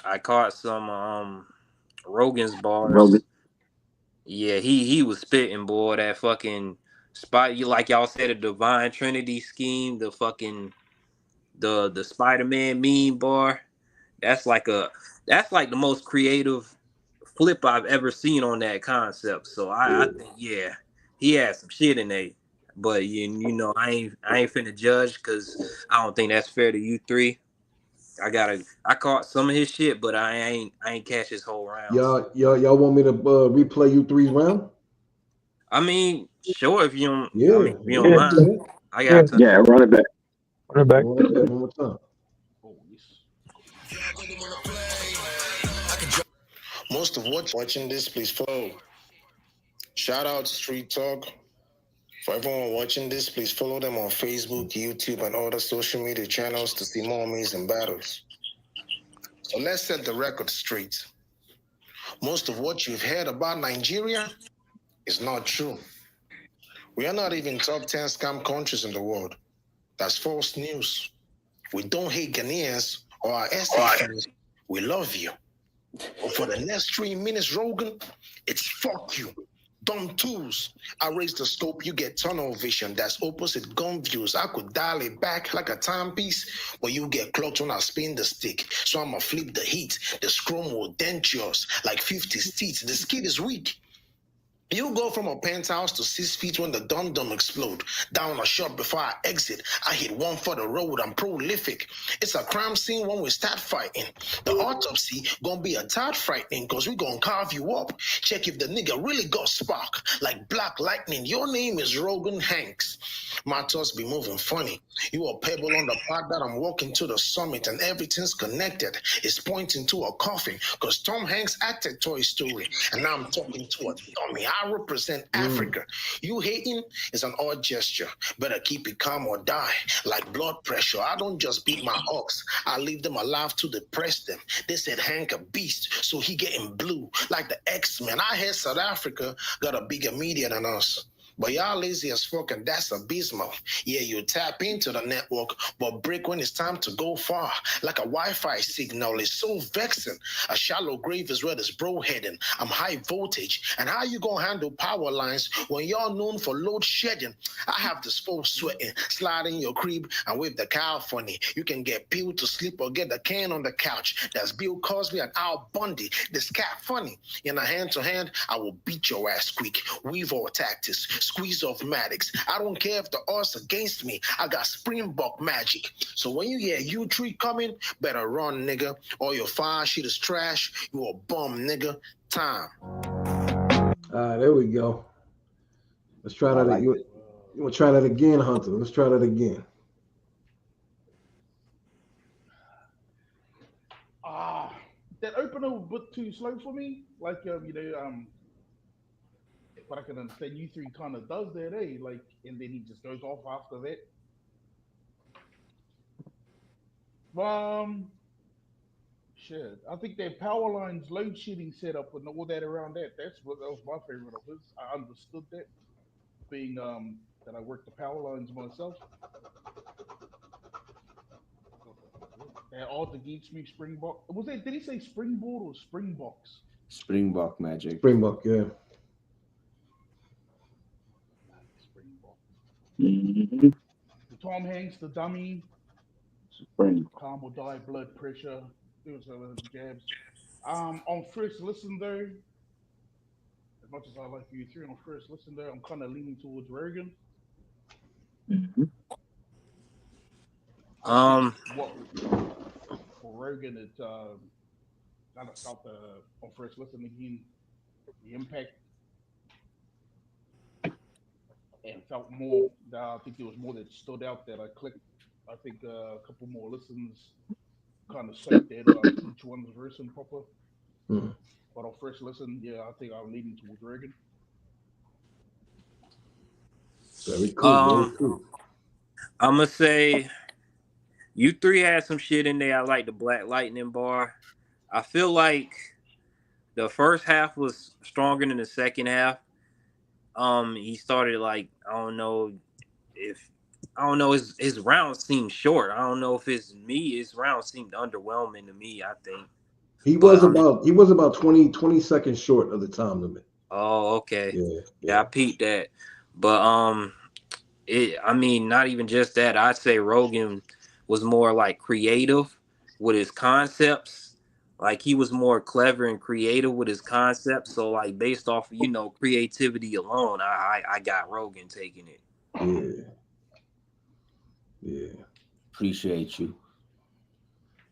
I caught some Rogan's bars. Yeah, he was spitting, boy. That fucking spot, like y'all said, a Divine Trinity scheme, the fucking the Spider-Man meme bar. That's like the most creative flip I've ever seen on that concept. So I think he had some shit in there. But I ain't finna judge because I don't think that's fair to U3. I caught some of his shit, but I ain't catch his whole round. Y'all want me to replay U3's round? I mean, sure, if you don't. Yeah, if you don't mind. I got to. Yeah, run it back. Run it back. One more time. Most of watching this, please follow. Shout out to Street Talk. For everyone watching this, please follow them on Facebook, YouTube, and other social media channels to see more amazing battles. So let's set the record straight. Most of what you've heard about Nigeria is not true. We are not even top 10 scam countries in the world. That's false news. We don't hate Ghanaians or our SAFs. We love you. But for the next 3 minutes, Rogan, it's fuck you. Dumb tools. I raise the scope, you get tunnel vision. That's opposite gun views. I could dial it back like a timepiece, but you get clocked when I spin the stick. So I'ma flip the heat. The scrum will dent yours like 50 teeth. The skid is weak. You go from a penthouse to 6 feet when the dum-dum explode. Down a shot before I exit. I hit one for the road. I'm prolific. It's a crime scene when we start fighting. The autopsy gonna be a tad frightening because we gonna carve you up. Check if the nigga really got spark. Like black lightning. Your name is Rogan Hanks. My thoughts be moving funny. You a pebble on the path that I'm walking to the summit and everything's connected. It's pointing to a coffin because Tom Hanks acted Toy Story. And now I'm talking to a dummy. I represent Africa. You hating is an odd gesture. Better keep it calm or die. Like blood pressure. I don't just beat my ox. I leave them alive to depress them. They said Hank a beast, so he getting blue. Like the X-Men. I heard South Africa got a bigger media than us. But y'all lazy as fuck, and that's abysmal. Yeah, you tap into the network, but break when it's time to go far. Like a Wi-Fi signal, it's so vexing. A shallow grave is where this bro heading. I'm high voltage, and how you gonna handle power lines when y'all known for load shedding? I have this full sweating, slide in your crib and wave the cow funny. You can get peeled to sleep or get the can on the couch. That's Bill Cosby and Al Bundy. This cat funny. In a hand-to-hand, I will beat your ass squeak. Weave all tactics. Squeeze off Maddox. I don't care if the odds against me. I got Springbok magic. So when you hear U3 coming, better run, nigga. All your fire shit is trash. You a bum, nigga. Time. There we go. Let's try that again. You want to try that again, Hunter? Let's try that again. That opener was a bit too slow for me. Like, but I can understand U3 kind of does that, like, and then he just goes off after that. Shit, I think that power lines load shedding setup and all that around that was my favorite of his. I understood that, being that I worked the power lines myself. That all against me, Springbok. Did he say Springboard or Springboks? Springbok magic. Springbok, yeah. Mm-hmm. The Tom Hanks, the dummy. Calm or die, blood pressure. It was jabs. On first listen though, as much as I like U3, on first listen though, I'm kind of leaning towards Rogan. Mm-hmm. For Rogan, it kind of felt on first listen again, the impact. And felt more. I think there was more that stood out that I clicked. I think a couple more listens kind of soaked that each one's version proper. Mm-hmm. But on first listen, yeah, I think I'm leaning towards Rogan. Very cool. Very cool. I'm gonna say U3 had some shit in there. I like the Black Lightning bar. I feel like the first half was stronger than the second half. He started like his rounds seemed short. I don't know if it's me. His rounds seemed underwhelming to me. I think he was about 20 seconds short of the time limit. Oh, okay. Yeah, I peeped that. But not even just that. I'd say Rogan was more like creative with his concepts. Like he was more clever and creative with his concepts. So like based off of, creativity alone, I got Rogan taking it. Yeah. Appreciate you.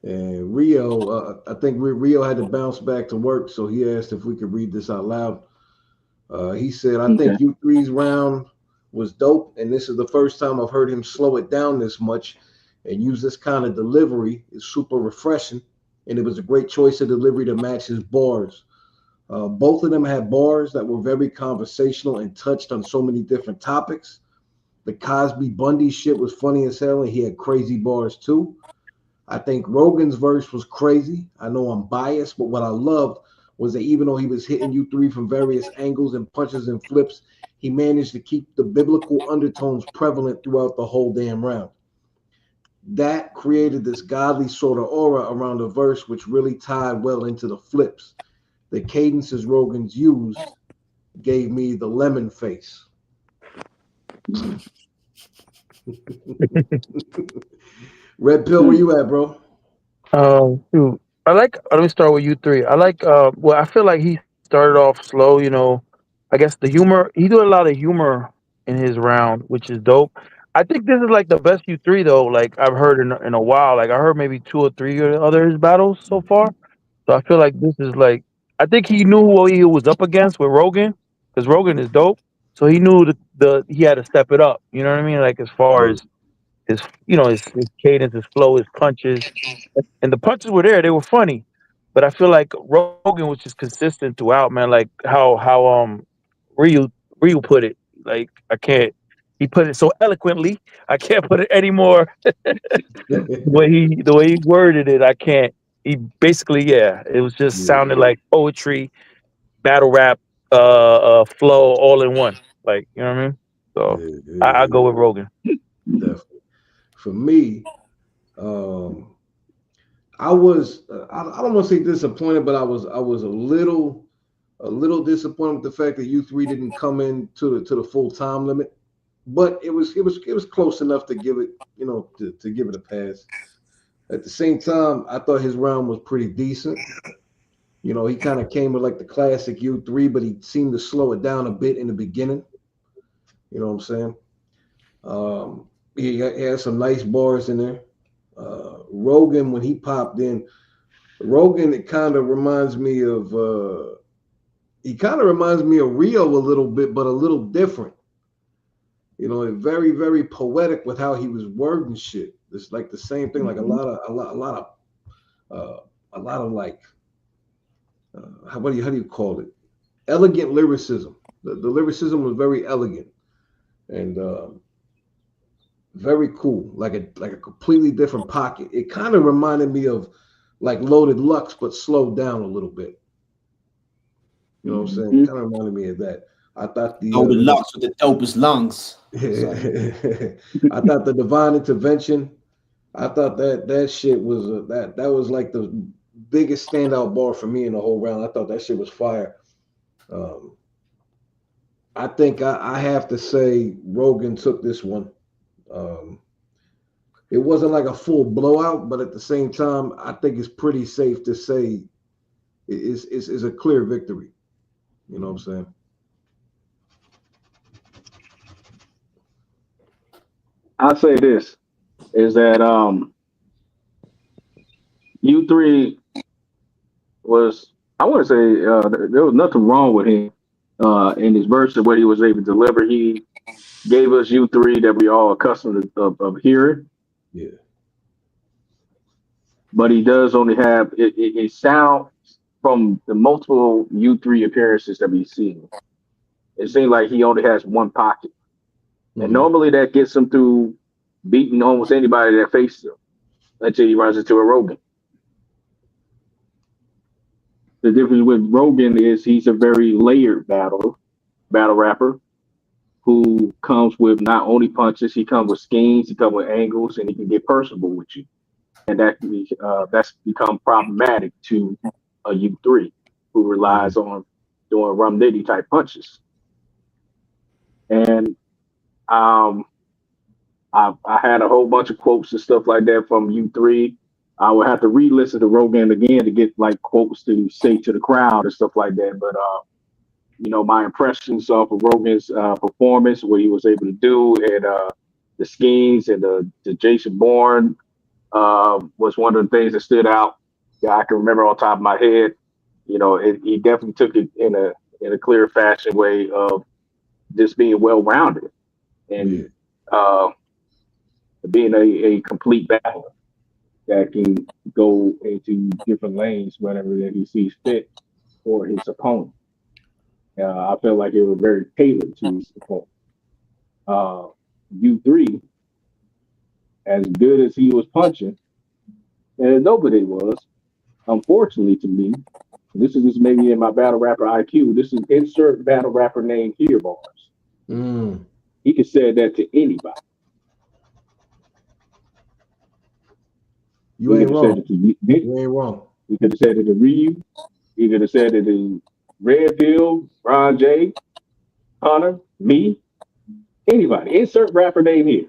And Rio, I think Rio had to bounce back to work, so he asked if we could read this out loud. He said, I think U3's round was dope, and this is the first time I've heard him slow it down this much and use this kind of delivery. It's super refreshing, and it was a great choice of delivery to match his bars. Both of them had bars that were very conversational and touched on so many different topics. The Cosby Bundy shit was funny as hell, and he had crazy bars too. I think Rogan's verse was crazy. I know I'm biased, but what I loved was that even though he was hitting U3 from various angles and punches and flips, he managed to keep the biblical undertones prevalent throughout the whole damn round. That created this godly sort of aura around the verse, which really tied well into the flips. The cadences Rogan's used gave me the lemon face. Red Pill, where you at, bro? Shoot. Let me start with U3. Well, I feel like he started off slow, I guess the humor, he did a lot of humor in his round, which is dope. I think this is like the best U3 though, like I've heard in a while. Like I heard maybe 2 or 3 other his battles so far. So I feel like this is like, I think he knew what he was up against with Rogan, because Rogan is dope. So he knew he had to step it up. You know what I mean? Like as far as his cadence, his flow, his punches, and the punches were there. They were funny, but I feel like Rogan was just consistent throughout, man. Like how Ryu put it. Like I can't. He put it so eloquently. I can't put it any more. the way he worded it, I can't. He basically, yeah, it was just sounded like poetry, battle rap, flow all in one. Like you know what I mean? So I go with Rogan. Definitely. For me, I was I don't want to say disappointed, but I was a little disappointed with the fact that U3 didn't come in to the full time limit, but it was close enough to give it to give it a pass. At the same time, I thought his round was pretty decent. He kind of came with like the classic U3, but he seemed to slow it down a bit in the beginning. You know what I'm saying? He had some nice bars in there. Rogan, when he popped in, it kind of reminds me of Rio a little bit, but a little different. Very, very poetic with how he was wording shit. It's like the same thing, like a lot of like how do you call it? Elegant lyricism. The lyricism was very elegant and very cool, like a completely different pocket. It kind of reminded me of like Loaded Lux, but slowed down a little bit. You know what I'm saying? It kind of reminded me of that. I thought the Loaded Lux with the dopest lungs. I thought the Divine Intervention. I thought that shit was that was like the biggest standout bar for me in the whole round. I thought that shit was fire. I think I have to say Rogan took this one. It wasn't like a full blowout, but at the same time, I think it's pretty safe to say it's a clear victory. You know what I'm saying? I'll say this is that U3 was, I want to say there was nothing wrong with him in his verse of what he was able to deliver. He gave us U3 that we all accustomed of hearing. Yeah. But he does only have it sound from the multiple U3 appearances that we've seen. It seems like he only has one pocket. And normally that gets him through beating almost anybody that faces him until he runs into a Rogan. The difference with Rogan is he's a very layered battle rapper who comes with not only punches, he comes with schemes, he comes with angles, and he can get personable with you. And that's become problematic to a U3 who relies on doing Rum Nitty type punches. And I had a whole bunch of quotes and stuff like that from U3. I would have to re-listen to Rogan again to get like quotes to say to the crowd and stuff like that. But my impressions of Rogan's performance, what he was able to do, and the schemes and the Jason Bourne was one of the things that stood out that I can remember on top of my head. He definitely took it in a clear fashion way of just being well-rounded and being a complete battler that can go into different lanes whenever that he sees fit for his opponent. I felt like it was very tailored to his opponent. U3, as good as he was punching, And nobody was. Unfortunately to me, this is just maybe in my battle rapper IQ. This is insert battle rapper name here bars. He could say that to anybody. You ain't wrong. You ain't wrong. He could have said it to Ryu. He could have said it to Redfield, Ron J, Hunter, me, anybody. Insert rapper name here.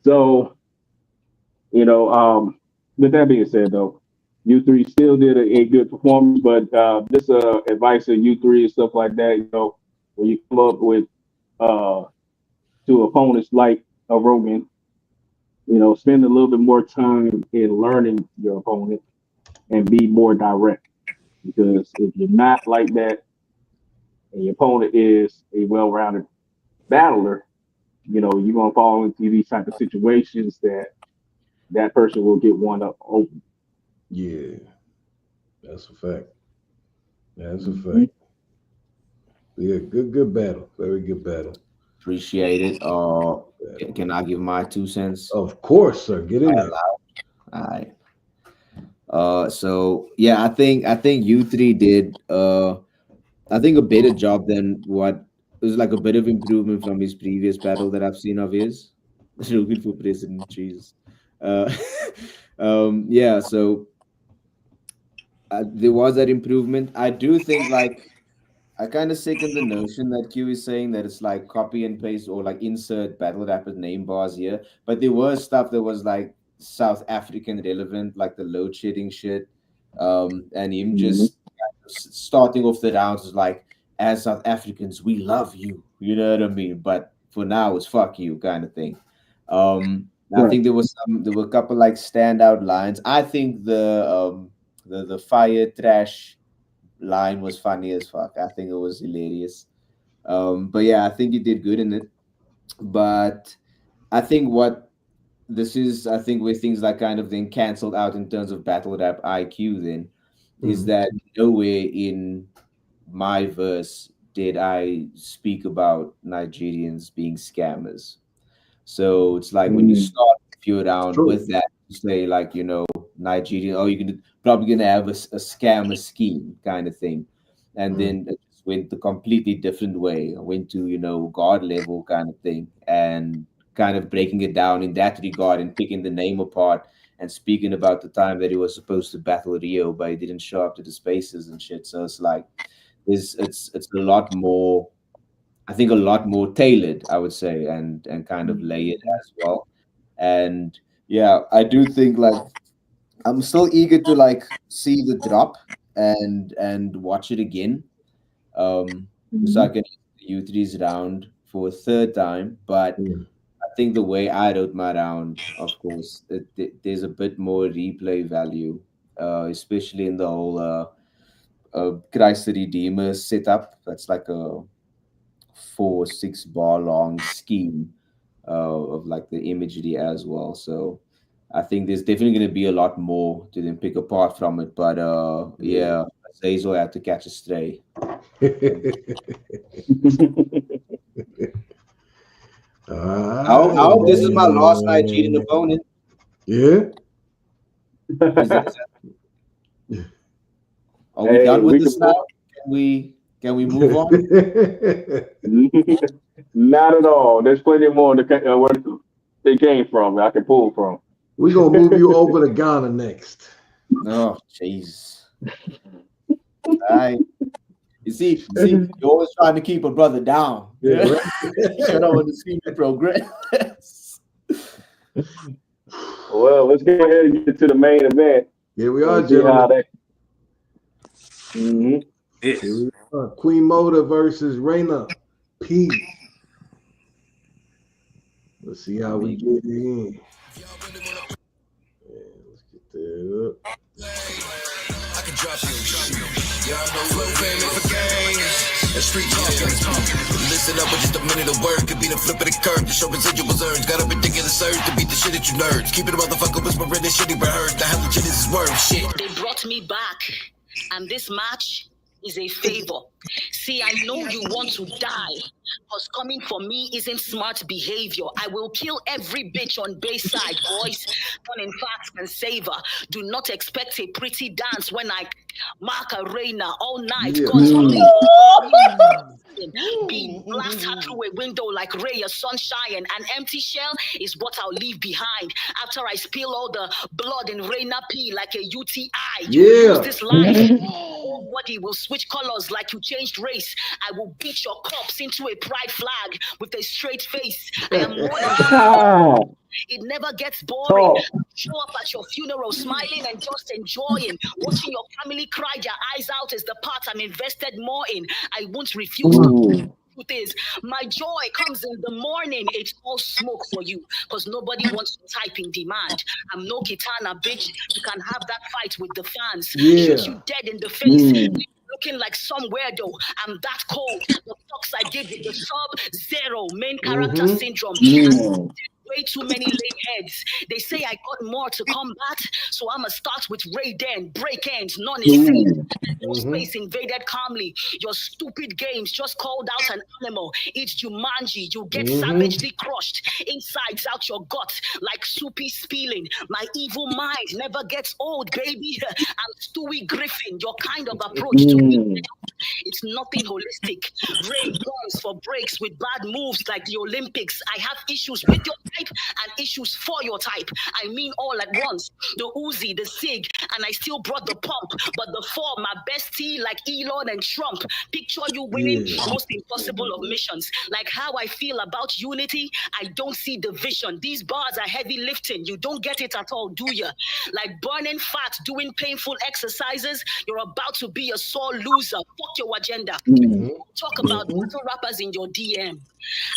So, you know, with that being said, though, U3 still did a good performance, but this advice of U3 and stuff like that, you know, when you come up with to opponents like a Rogan, you know, spend a little bit more time in learning your opponent and be more direct. Because if you're not like that, and your opponent is a well-rounded battler, you know, you're gonna fall into these type of situations that person will get one up open. Yeah, that's a fact. That's a fact. Yeah, good battle. Very good battle. Appreciate it. Can I give my 2 cents? Of course, sir. Get in there. All right. So yeah, I think U3 did I think a better job than what it was, like a bit of improvement from his previous battle that I've seen of his. Looking for President, Jesus. Yeah, so there was that improvement. I do think, like, I kind of second the notion that Q is saying, that it's like copy and paste or like insert battle rapper name bars here. But there was stuff that was like South African relevant, like the load shedding shit. And him just starting off the rounds was like, as South Africans, we love you. You know what I mean? But for now, it's fuck you kind of thing. I think there were a couple like standout lines. I think the fire trash line was funny as fuck. I think it was hilarious. But yeah, I think he did good in it. But I think what this is, I think where things like kind of then canceled out in terms of battle rap IQ then is that nowhere in my verse did I speak about Nigerians being scammers. So it's like when you start a few round with that, you say like, you know, Nigerian, oh, you're probably gonna have a scammer scheme kind of thing. And then it just went the completely different way. I went to, you know, God level kind of thing and kind of breaking it down in that regard and picking the name apart and speaking about the time that he was supposed to battle Rio, but he didn't show up to the spaces and shit. So it's like it's a lot more, I think a lot more tailored, I would say, and kind of layered as well. And yeah, I do think like I'm still eager to like see the drop and watch it again. So I can U3's round for a third time, but I think the way I wrote my round, of course, there's a bit more replay value, especially in the whole Christ the Redeemer setup. That's like a 4-6 bar long scheme of like the imagery as well. So I think there's definitely going to be a lot more to then pick apart from it. But yeah, Zazel had to catch a stray. I hope this is my last Nigerian opponent. Yeah. Are we done with this now? Can we move on? Not at all. There's plenty more where they came from. I can pull from. We're gonna move you over to Ghana next. Oh, jeez. You see, you're always trying to keep a brother down. Yeah, right? You don't want to see me progress. Well, let's go ahead and get to the main event. Here we are, gentlemen. Queen Moda versus Raina P. Let's see how we get in. Let's get that up. I can drop you. Y'all know flow famous for games. The street talking. Listen up with just a minute of word. Could be the flip of the curve to show residuals earns. Got a ridiculous surge to beat the shit that you nerds. Keep it a motherfucker whispering this shit he rehearsed. The hell the shit is worth shit. They brought me back. And this match is a favor. See, I know you want to die, because coming for me isn't smart behavior. I will kill every bitch on Bayside, boys. Fun in facts and savor. Do not expect a pretty dance when I mark a Reina all night. God's be blast her through a window like ray of sunshine. An empty shell is what I'll leave behind after I spill all the blood in Reina P like a UTI. You lose this life. Body will switch colors like you changed race. I will beat your corpse into a pride flag with a straight face. I am more than it never gets boring. Show up at your funeral smiling and just enjoying. Watching your family cry their eyes out is the part I'm invested more in. I won't refuse to. Truth is, my joy comes in the morning. It's all smoke for you, because nobody wants to type in demand. I'm no Kitana, bitch. You can have that fight with the fans. Shoot you dead in the face. Looking like some weirdo. I'm that cold. The talks I did with the Sub-Zero main character syndrome. Way too many lame heads. They say I got more to combat, so I'ma start with Raiden. Break ends, none is safe. No space invaded calmly. Your stupid games just called out an animal. It's Jumanji. You get savagely crushed. Insides out your gut like soupy spilling. My evil mind never gets old, baby. I'm Stewie Griffin. Your kind of approach to me. It's nothing holistic. Rain guns for breaks with bad moves like the Olympics. I have issues with your type and issues for your type. I mean all at once. The Uzi, the Sig, and I still brought the pump. But the four, my bestie like Elon and Trump. Picture you winning most impossible of missions. Like how I feel about unity, I don't see division. These bars are heavy lifting. You don't get it at all, do you? Like burning fat, doing painful exercises. You're about to be a sore loser. Fuck your agenda. Talk about battle rappers in your DM.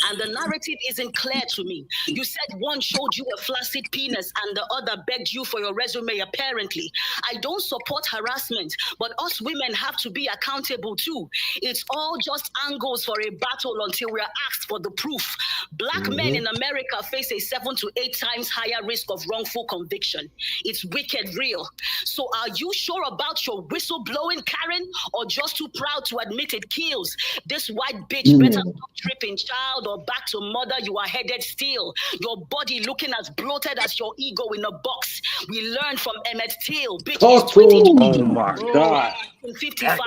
And the narrative isn't clear to me. You said one showed you a flaccid penis and the other begged you for your resume, apparently. I don't support harassment, but us women have to be accountable too. It's all just angles for a battle until we're asked for the proof. Black men in America face a 7 to 8 times higher risk of wrongful conviction. It's wicked real. So are you sure about your whistleblowing, Karen, or just too proud to admit it kills? This white bitch better stop tripping, child, or back to mother, you are headed still. Your body looking as bloated as your ego in a box. We learned from Emmett Till. Bitch, Oh my God. 55.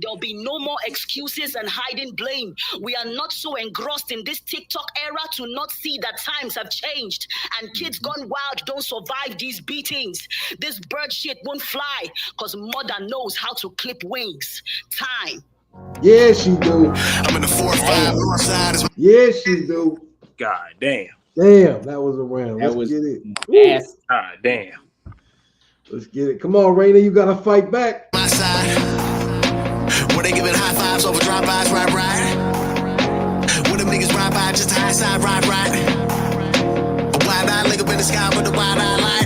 There'll be no more excuses and hiding blame. We are not so engrossed in this TikTok era to not see that times have changed. And kids gone wild don't survive these beatings. This bird shit won't fly because mother knows how to clip wings. Time. Yes, you do. I'm in the 4-5 north side. Yes, you do. God damn. Damn, that was a round. Let's get it. Yes. God damn. Let's get it. Come on, Raina, you gotta fight back. My side. Where they giving high fives over drive-bys, right. Where them niggas ride by just high side, right. A wide-eyed look up in the sky with the wide-eyed light.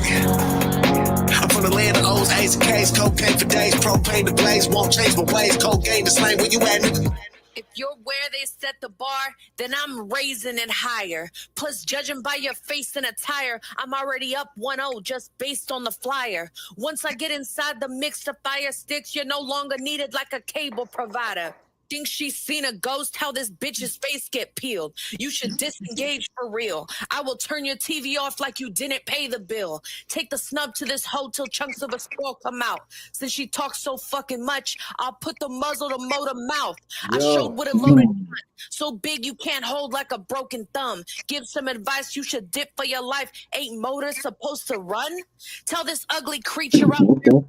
I'm from the land of O's, A's and K's, cocaine for days, propane to blaze, won't change my ways, cocaine to slang. Where you at, nigga? If you're where they set the bar, then I'm raising it higher. Plus, judging by your face and attire, I'm already up 1-0 just based on the flyer. Once I get inside the mix, the fire sticks, you're no longer needed like a cable provider. Think she's seen a ghost, how this bitch's face get peeled. You should disengage for real. I will turn your TV off like you didn't pay the bill. Take the snub to this hoe till chunks of a squirrel come out. Since she talks so fucking much, I'll put the muzzle to motor mouth. I showed what a loaded gun. So big you can't hold like a broken thumb. Give some advice, you should dip for your life. Ain't motors supposed to run? Tell this ugly creature out there.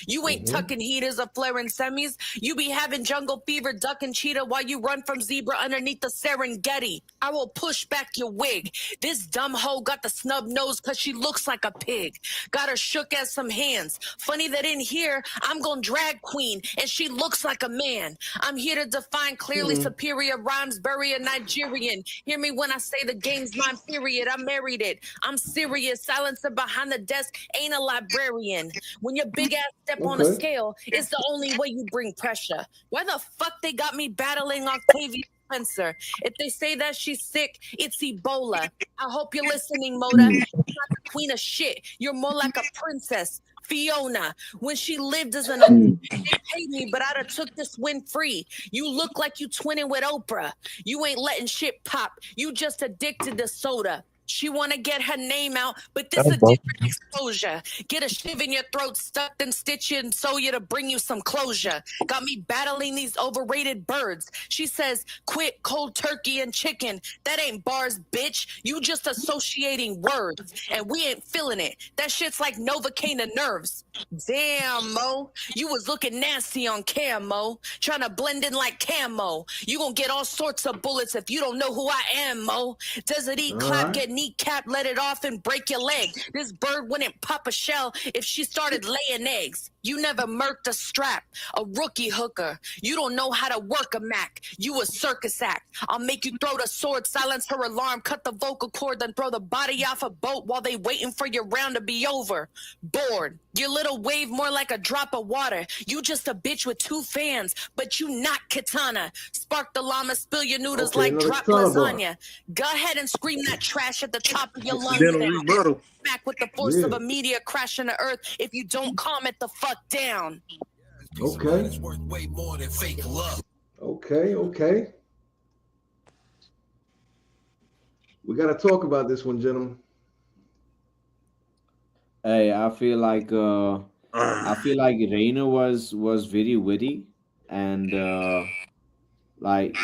You ain't tucking heaters or flaring semis. You be having jungle fever, ducking cheetah while you run from zebra underneath the Serengeti. I will push back your wig. This dumb hoe got the snub nose cause she looks like a pig. Got her shook as some hands. Funny that in here, I'm gon' drag queen and she looks like a man. I'm here to define clearly superior rhymes, bury a Nigerian. Hear me when I say the game's mine, period. I married it. I'm serious. Silencer behind the desk ain't a librarian. When you're big ass step on a scale, it's the only way you bring pressure. Why the fuck they got me battling Octavia Spencer? If they say that she's sick, it's Ebola. I hope you're listening, Moda. You're not the queen of shit. You're more like a princess. Fiona, when she lived as an OG, they paid me, but I'd have took this win free. You look like you twinning with Oprah. You ain't letting shit pop. You just addicted to soda. She want to get her name out, but this a different exposure. Get a shiv in your throat, stuck and stitch you and sew you to bring you some closure. Got me battling these overrated birds. She says, quit cold turkey and chicken. That ain't bars, bitch. You just associating words, and we ain't feeling it. That shit's like Novocaine to nerves. Damn, Mo. You was looking nasty on camo. Trying to blend in like camo. You gonna get all sorts of bullets if you don't know who I am, Mo. Desert E clap, get kneecap, let it off and break your leg. This bird wouldn't pop a shell if she started laying eggs. You never murked a strap, a rookie hooker. You don't know how to work a Mac. You a circus act. I'll make you throw the sword, silence her alarm, cut the vocal cord, then throw the body off a boat while they waiting for your round to be over. Bored. Your little wave more like a drop of water. You just a bitch with 2 fans, but you not Katana. Spark the llama, spill your noodles like drop lasagna. Go ahead and scream that trash at the top of your lungs. And smack with the force of a meteor crashing to earth if you don't calm it the fuck down. Okay. Okay. We got to talk about this one, gentlemen. Hey, I feel like Reina was very witty, and like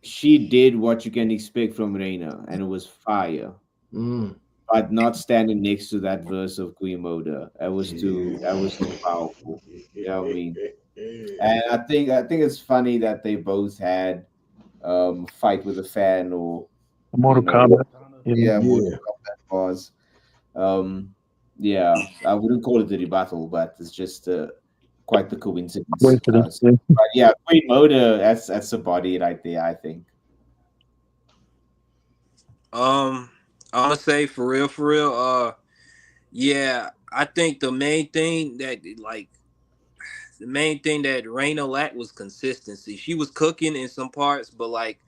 she did what you can expect from Reina, and it was fire. But not standing next to that verse of Queen Moda. That was too powerful. You know what I mean? And I think it's funny that they both had fight with a fan or Mortal Kombat. Mortal Kombat bars. I wouldn't call it a rebuttal, but it's just quite the coincidence. But yeah, Queen Moda, that's a body right there, I think. I'm gonna say for real. Yeah, I think the main thing that Reina lacked was consistency. She was cooking in some parts, but like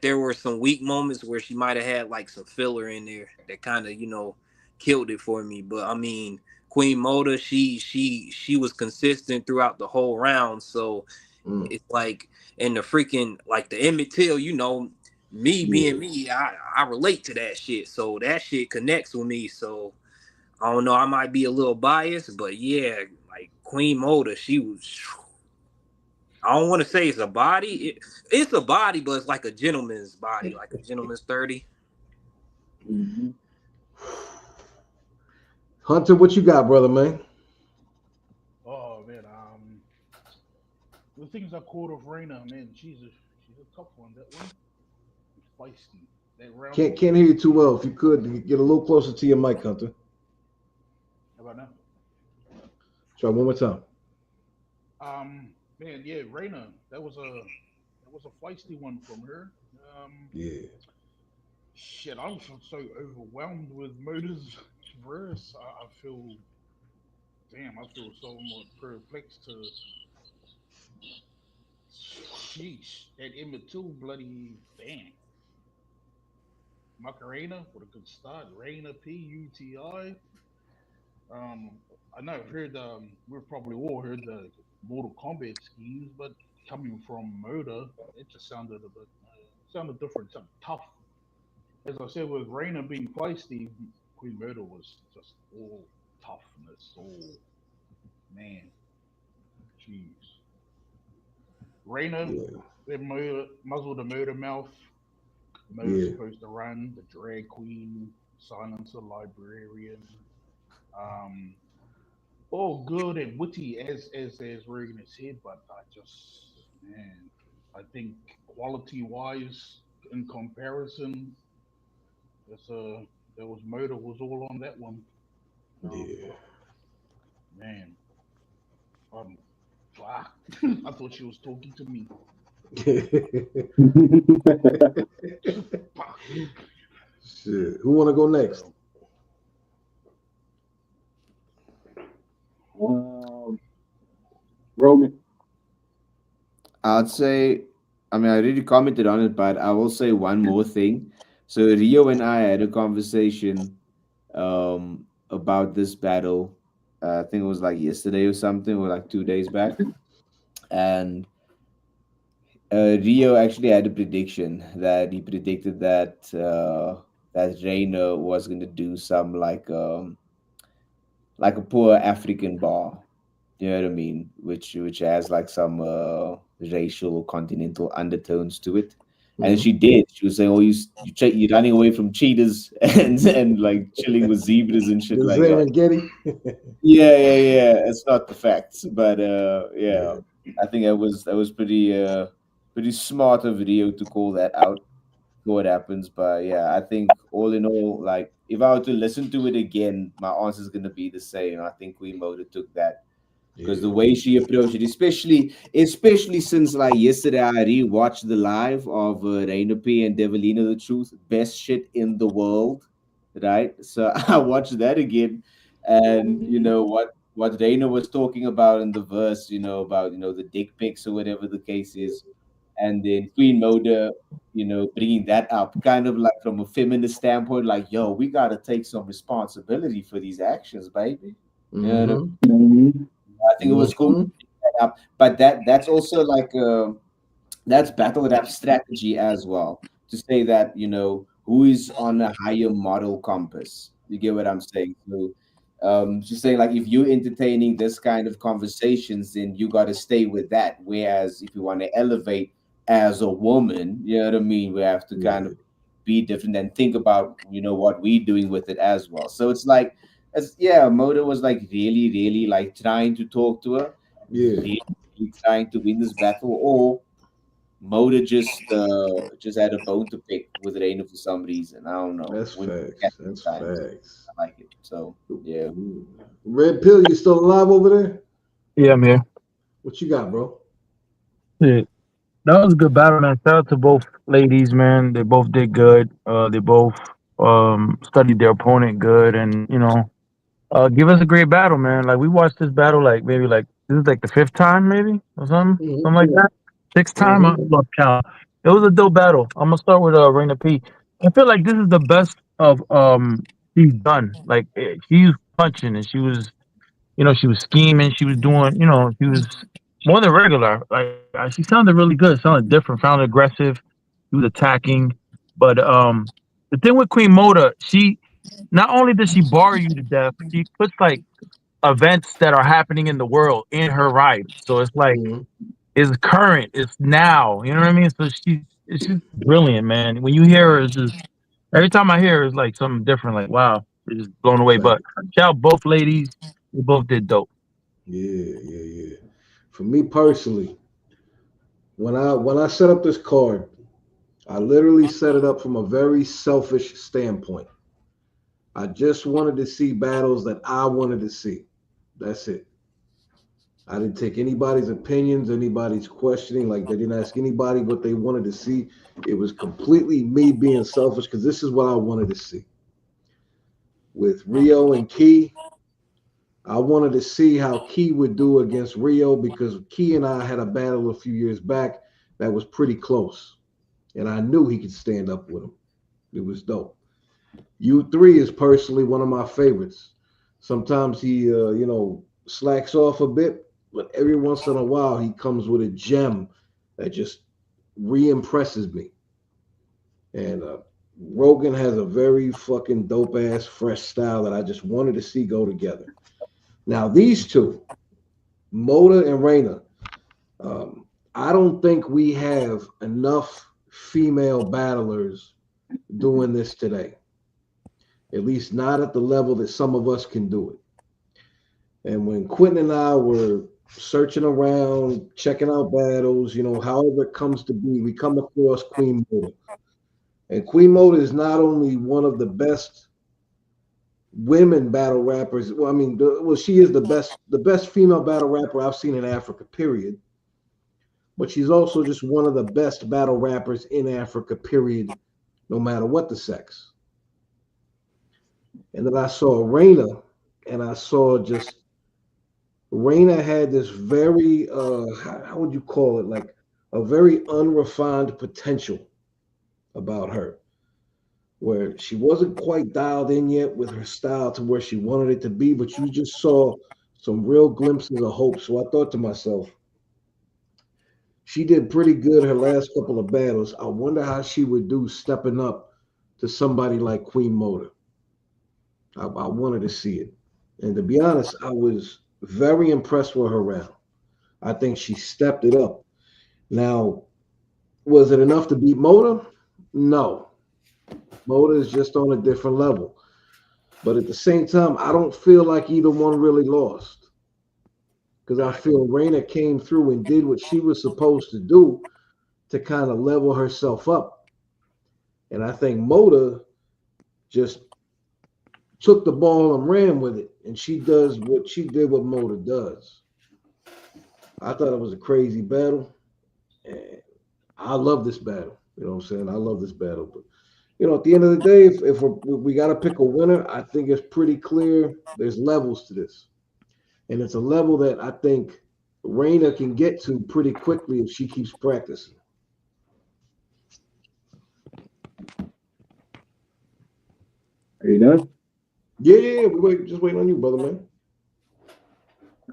there were some weak moments where she might have had like some filler in there that kind of killed it for me. But I mean, Queen Moda, she was consistent throughout the whole round. So it's like, and the freaking like the Emmett Till, me being me, I relate to that shit. So that shit connects with me. So I don't know, I might be a little biased, but yeah, like Queen Moda, she was. I don't want to say it's a body. It's a body, but it's like a gentleman's body, like a gentleman's 30. Hunter, what you got, brother, man? Oh man, the things I caught of Reina, man, she's a tough one. That one, feisty. That round. Can't hear you too well. If you could get a little closer to your mic, Hunter. How about now? Try one more time. Man, yeah, Reina, that was a feisty one from her. Shit, I'm so overwhelmed with Moda's verse. I feel so much perplexed to. Sheesh, that Emmett Till bloody bang. Macarena, what a good start. Reina P, UTI. I know I've heard, we've probably all heard the Mortal Kombat schemes, but coming from Moda, it just sounded a bit, different, something tough. As I said, with Reina being feisty, Queen Moda was just all toughness, all, man, jeez. Reina, they muzzled the murder mouth. Moda's supposed to run, the drag queen, Silence the Librarian. All good and witty as Regan has said, but I think quality wise in comparison, there was Moda was all on that one. Man. Fuck. I thought she was talking to me. Shit. Who wanna go next? Roman. I'd say, I already commented on it, but I will say one more thing. So Rio and I had a conversation about this battle. I think it was like yesterday or something, or like 2 days back, and Rio actually had a prediction that he predicted that that Reina was going to do some like a poor African bar. You know what I mean? Which has like some racial or continental undertones to it. And she did. She was saying, "Oh, you're running away from cheetahs and like chilling with zebras and shit The like that." Serengeti. Yeah. It's not the facts, but yeah, I think that was pretty smart of Rio to call that out. What happens, but yeah, I think all in all, like if I were to listen to it again, my answer is gonna be the same. I think Queen Moda took that because the way she approached it, especially since like yesterday, I rewatched the live of Reina P and Devilina the Truth, best shit in the world, right? So I watched that again, and you know what Reina was talking about in the verse, about the dick pics or whatever the case is, and then Queen Moda, bringing that up, kind of like from a feminist standpoint, like, yo, we gotta take some responsibility for these actions, baby. You know what I mean? Mhm. I think it was cool to pick that up, but that's also like that's battle rap strategy as well, to say that who is on a higher model compass. You get what I'm saying? So just saying, like, if you're entertaining this kind of conversations, then you got to stay with that. Whereas if you want to elevate as a woman, you know what I mean, we have to kind of be different and think about what we're doing with it as well. So it's like, Moda was like really, really like trying to talk to her, really trying to win this battle, or Moda just had a bone to pick with Reina for some reason. I don't know. That's When- facts. That's facts. I like it. So yeah. Red Pill, you still alive over there? Yeah, I'm here. What you got, bro? Yeah. That was a good battle, man. Shout out to both ladies, man. They both did good. They both studied their opponent good, and give us a great battle, man. Like we watched this battle, like maybe like this is like the fifth time, maybe or something like that. Sixth time, I lost count. It was a dope battle. I'm gonna start with Reina P. I feel like this is the best of she's done. Like she was punching and she was, she was scheming. She was doing, she was more than regular. Like she sounded really good. Sounded different. Sounded aggressive. She was attacking. But the thing with Queen Moda, she not only does she bar you to death, she puts like events that are happening in the world in her rhymes. So it's like it's current, it's now. You know what I mean? So it's just brilliant, man. When you hear her, it's just every time I hear her, it's like something different. Like wow, it's just blown away. But shout out both ladies, they both did dope. Yeah. For me personally, when I set up this card, I literally set it up from a very selfish standpoint. I just wanted to see battles that I wanted to see. That's it. I didn't take anybody's opinions, anybody's questioning. Like they didn't ask anybody what they wanted to see. It was completely me being selfish because this is what I wanted to see. With Rio and Key, I wanted to see how Key would do against Rio because Key and I had a battle a few years back that was pretty close. And I knew he could stand up with him. It was dope. U3 is personally one of my favorites. Sometimes he, slacks off a bit, but every once in a while he comes with a gem that just re-impresses me. And Rogan has a very fucking dope ass fresh style that I just wanted to see go together. Now these two, Moda and Reina, I don't think we have enough female battlers doing this today. At least not at the level that some of us can do it. And when Quentin and I were searching around, checking out battles, however it comes to be, we come across Queen Moda. And Queen Moda is not only one of the best women battle rappers. Well, she is the best female battle rapper I've seen in Africa, period. But she's also just one of the best battle rappers in Africa, period, no matter what the sex. And then I saw Reina, and I saw just Reina had this very, how would you call it? Like a very unrefined potential about her. where she wasn't quite dialed in yet with her style to where she wanted it to be, but you just saw some real glimpses of hope. So I thought to myself, she did pretty good her last couple of battles. I wonder how she would do stepping up to somebody like Queen Moda. I wanted to see it. And to be honest, I was very impressed with her round. I think she stepped it up. Now, was it enough to beat Moda? No. Moda is just on a different level. But at the same time, I don't feel like either one really lost. Because I feel Reyna came through and did what she was supposed to do to kind of level herself up. And I think Moda just took the ball and ran with it. And she does what she did what Moda does. I thought it was a crazy battle. And I love this battle. You know what I'm saying? I love this battle. But, you know, at the end of the day, if we got to pick a winner, I think it's pretty clear there's levels to this. And it's a level that I think Reyna can get to pretty quickly if she keeps practicing. Are you done? Yeah, just waiting on you, brother, man.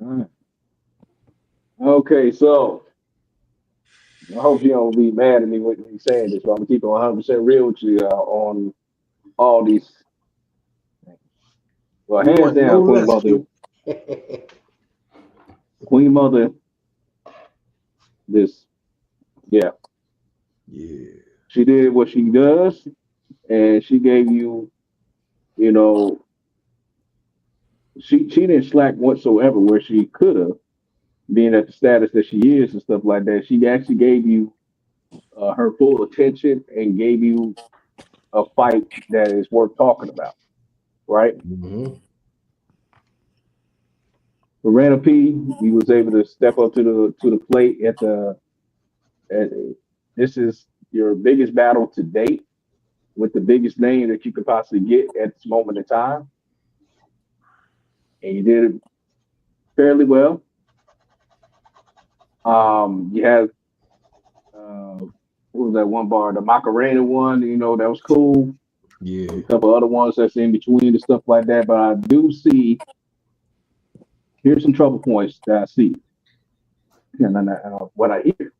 All right. Okay, so I hope you don't be mad at me with me saying this, but I'm gonna keep it 100% real with you on all these. Well, hands down, Queen Mother. Queen Mother. Yeah. She did what she does, and she gave you, you know, she didn't slack whatsoever where she could have, being at the status that she is and stuff like that. She actually gave you her full attention and gave you a fight that is worth talking about, right? Mm-hmm. Reyna P, he was able to step up to the plate this is your biggest battle to date with the biggest name that you could possibly get at this moment in time. And you did it fairly well. You have what was that one bar? The Macarena one, you know, that was cool. Yeah. A couple other ones that's in between and stuff like that. But I do see, here's some trouble points that I see. And what I hear.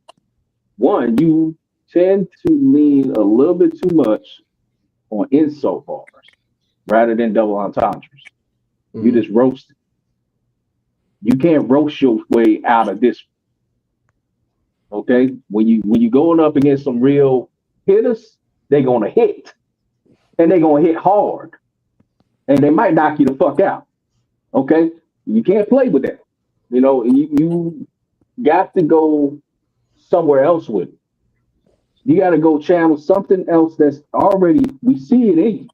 One, you tend to lean a little bit too much on insult bars rather than double entendres. Mm-hmm. You just roast it. You can't roast your way out of this. Okay, when you going up against some real hitters, they're gonna hit, and they're gonna hit hard, and they might knock you the fuck out. Okay, you can't play with that. You know, you got to go somewhere else with it. You got to go channel something else that's already, we see it in you,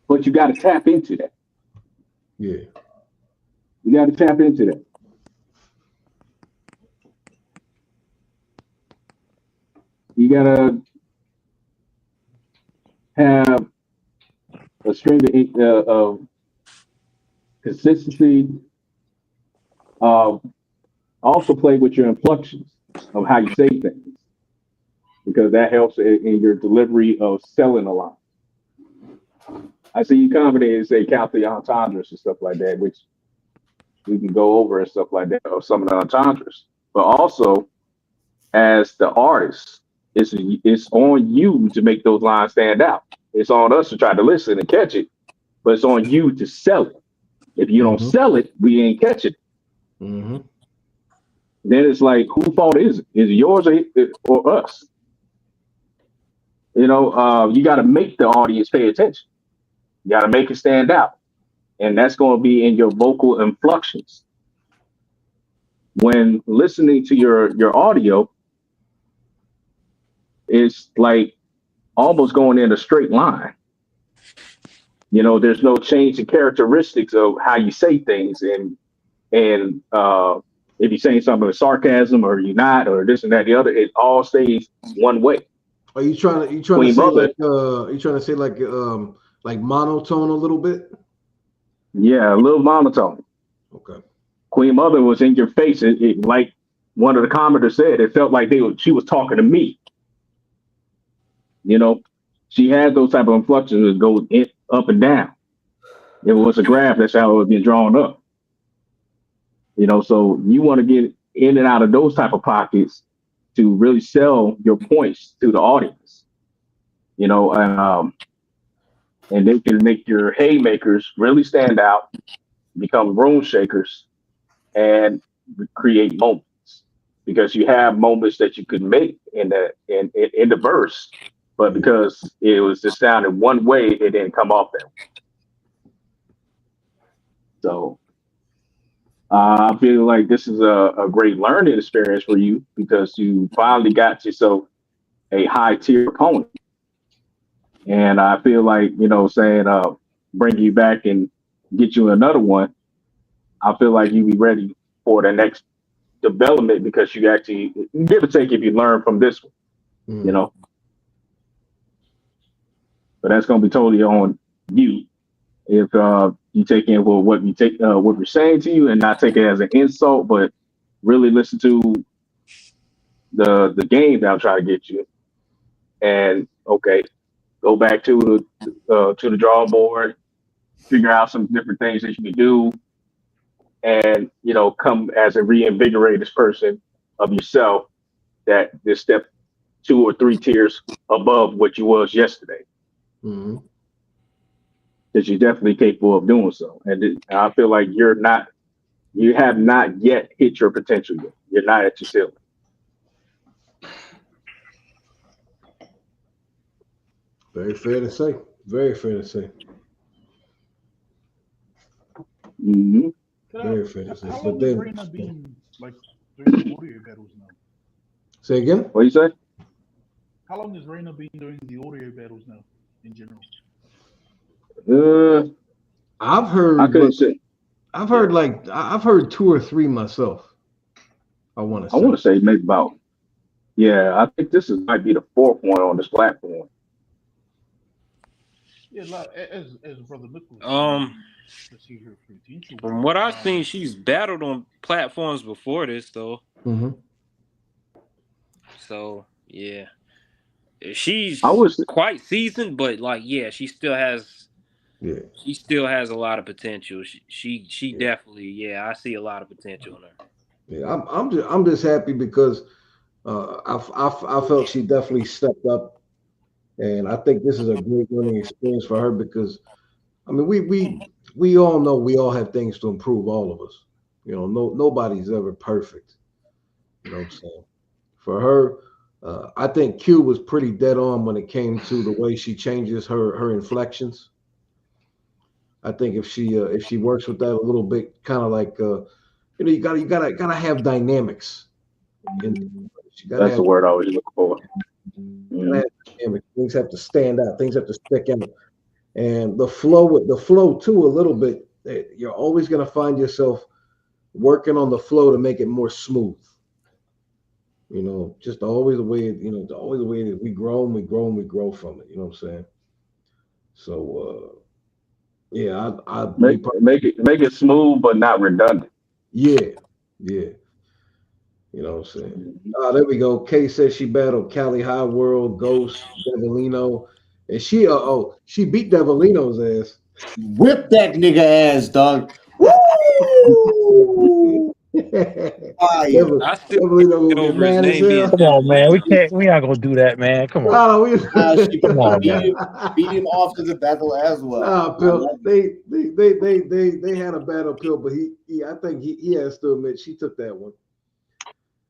but you got to tap into that. Yeah, you got to tap into that. You gotta have a string of consistency. Also play with your inflections of how you say things, because that helps in your delivery of selling a lot. I see you confident and say count the entendres and stuff like that, which we can go over and stuff like that, or some of the entendres. But also, as the artist, it's on you to make those lines stand out. It's on us to try to listen and catch it, but it's on you to sell it. If you don't sell it, we ain't catch it. Mm-hmm. Then it's like, whose fault is it? Is it yours or us? You know, you got to make the audience pay attention. You got to make it stand out. And that's going to be in your vocal inflections. When listening to your audio, it's like almost going in a straight line. You know, there's no change in characteristics of how you say things. And if you're saying something with sarcasm or you're not, or this and that, the other, it all stays one way. Are you trying to say like monotone a little bit? Yeah, a little monotone. Okay. Queen Mother was in your face. It like one of the commenters said, it felt like she was talking to me. You know, she had those type of inflections that go up and down. If it was a graph, that's how it would be drawn up. You know, so you want to get in and out of those type of pockets to really sell your points to the audience. You know, and they can make your haymakers really stand out, become room shakers, and create moments. Because you have moments that you could make in the verse, but because it was just sounded one way, it didn't come off that way. So I feel like this is a great learning experience for you because you finally got yourself a high tier opponent. And I feel like, you know, bring you back and get you another one. I feel like you be ready for the next development because you actually give or take if you learn from this one, you know. But that's going to be totally on you if you take in what we're saying to you and not take it as an insult, but really listen to the game that I'm trying to get you. And okay, go back to the drawing board, figure out some different things that you can do, and you know, come as a reinvigorated person of yourself that this step 2 or 3 tiers above what you was yesterday. Mm-hmm. Because you're definitely capable of doing so. And I feel like you have not yet hit your potential yet. You're not at your ceiling. Very fair to say. Very fair to say. Mm-hmm. Very fair to say. How But long then, has Reina been like doing the audio battles now? say again? What you say? How long has Reina been doing the audio battles now in general? I've heard. I couldn't say. I've heard 2 or 3 myself. I want to say maybe about. Yeah, I think this might be the 4th one on this platform. Yeah, like as Brother Nicholas. To see her potential. From what I've seen, she's battled on platforms before this, though. Mm-hmm. So yeah, she's quite seasoned, but like she still has. Yeah. She still has a lot of potential. She definitely I see a lot of potential in her. Yeah, I'm just happy because I felt she definitely stepped up, and I think this is a great learning experience for her because, I mean, we all know we all have things to improve, all of us. You know, nobody's ever perfect. You know what I'm saying? For her, I think Q was pretty dead on when it came to the way she changes her inflections. I think if she works with that a little bit, kind of like you gotta have dynamics. That's the word I was looking for. Things have to stand out. Things have to stick out. And the flow too, a little bit. You're always gonna find yourself working on the flow to make it more smooth. You know, just always the way that we grow and we grow and we grow from it. You know what I'm saying? So I make it smooth but not redundant. Yeah. You know what I'm saying? There we go. Kay says she battled Cali High World, Ghost, Devilino, and she beat Devilino's ass. Whip that nigga ass, dog. Woo! I still get over his name being. Come on, man. We not gonna do that, man. Come on. She Come on, man. beat him off to the battle as well. Pill. They had a battle, Pill, but I think he has to admit she took that one.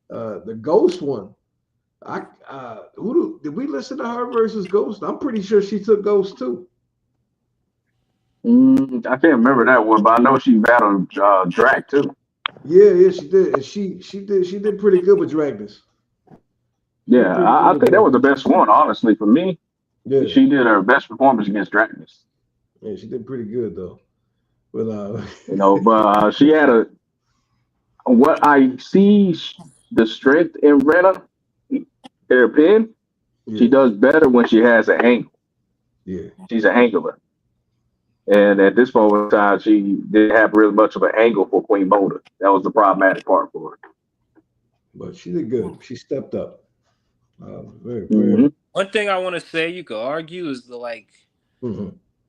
The Ghost one. Did we listen to her versus Ghost? I'm pretty sure she took Ghost too. I can't remember that one, but I know she battled Drac too. Yeah, she did. And she did pretty good with Dragnis. Yeah, I think that was the best one, honestly, for me. Yeah, she did her best performance against Dragnis. Yeah, she did pretty good though. But but she had what I see the strength in Rena, her pin. Yeah. She does better when she has an angle. Yeah, she's an angler. And at this moment in time, she didn't have really much of an angle for Queen Moda. That was the problematic part for her. But she did good. She stepped up. Very. One thing I want to say, you could argue, is I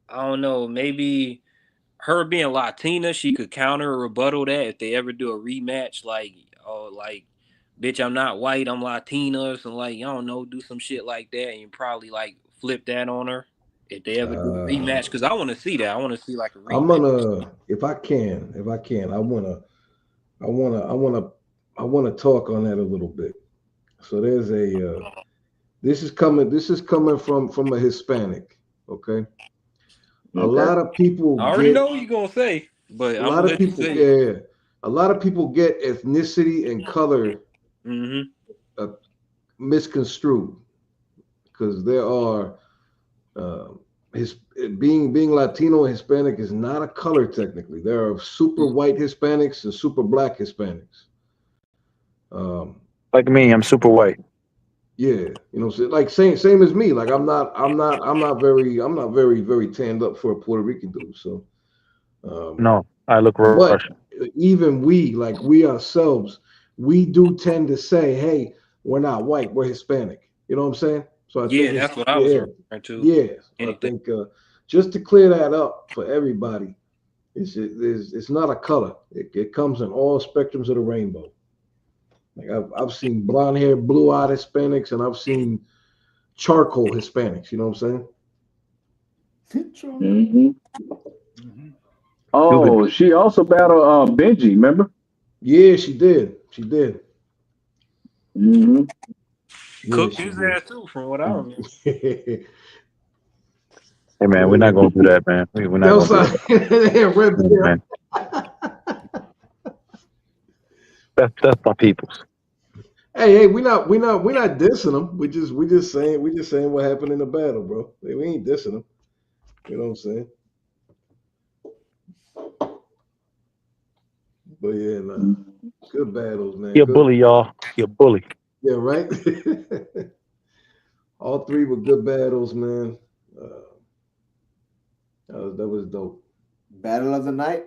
don't know, maybe her being Latina, she could counter or rebuttal that if they ever do a rematch, bitch, I'm not white, I'm Latina, or something, I don't know, do some shit like that, and you probably flip that on her if they ever do a rematch, because I want to see that. I want to see a rematch. I'm gonna, if I can, I wanna talk on that a little bit. So there's this is coming from a Hispanic, okay? A lot of people. I already know what you're gonna say, but a lot of people, a lot of people get ethnicity and color misconstrued, because there are being Latino and Hispanic is not a color technically. There are super white Hispanics and super black Hispanics. Like me, I'm super white. Yeah, so same as me. Like I'm not very tanned up for a Puerto Rican dude. So no, I look Russian. Even we ourselves, we do tend to say, hey, we're not white, we're Hispanic. You know what I'm saying? So I think that's what I was referring to. Yeah, I think just to clear that up for everybody, it's not a color. It comes in all spectrums of the rainbow. Like I've seen blonde hair, blue-eyed Hispanics, and I've seen charcoal Hispanics. You know what I'm saying? Oh, she also battled Benji, remember? Yeah, she did. She did. Cooked his ass too, from what I remember. Hey man, we're not gonna do that, man. We're not gonna do that. That's my peoples. Hey, we're not dissing them. We just saying what happened in the battle, bro. Hey, we ain't dissing them. You know what I'm saying? But yeah, nah. Good battles, man. You're a bully, y'all. You're a bully. Yeah, right. All three were good battles, man. That was dope. Battle of the night.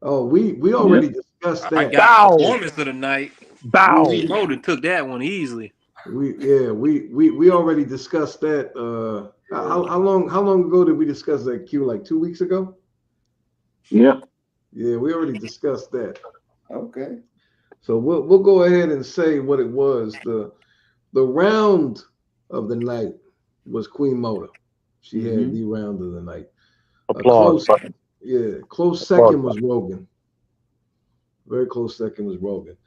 Oh, we already discussed that. I got performance of the night. We took that one easily. We already discussed that. How long ago did we discuss that, Q? Like 2 weeks ago? Yeah. Yeah, we already discussed that. Okay. So we'll go ahead and say what it was. The round of the night was Queen Mota. She had the round of the night. Applause. Close second was Rogan. Very close second was Rogan.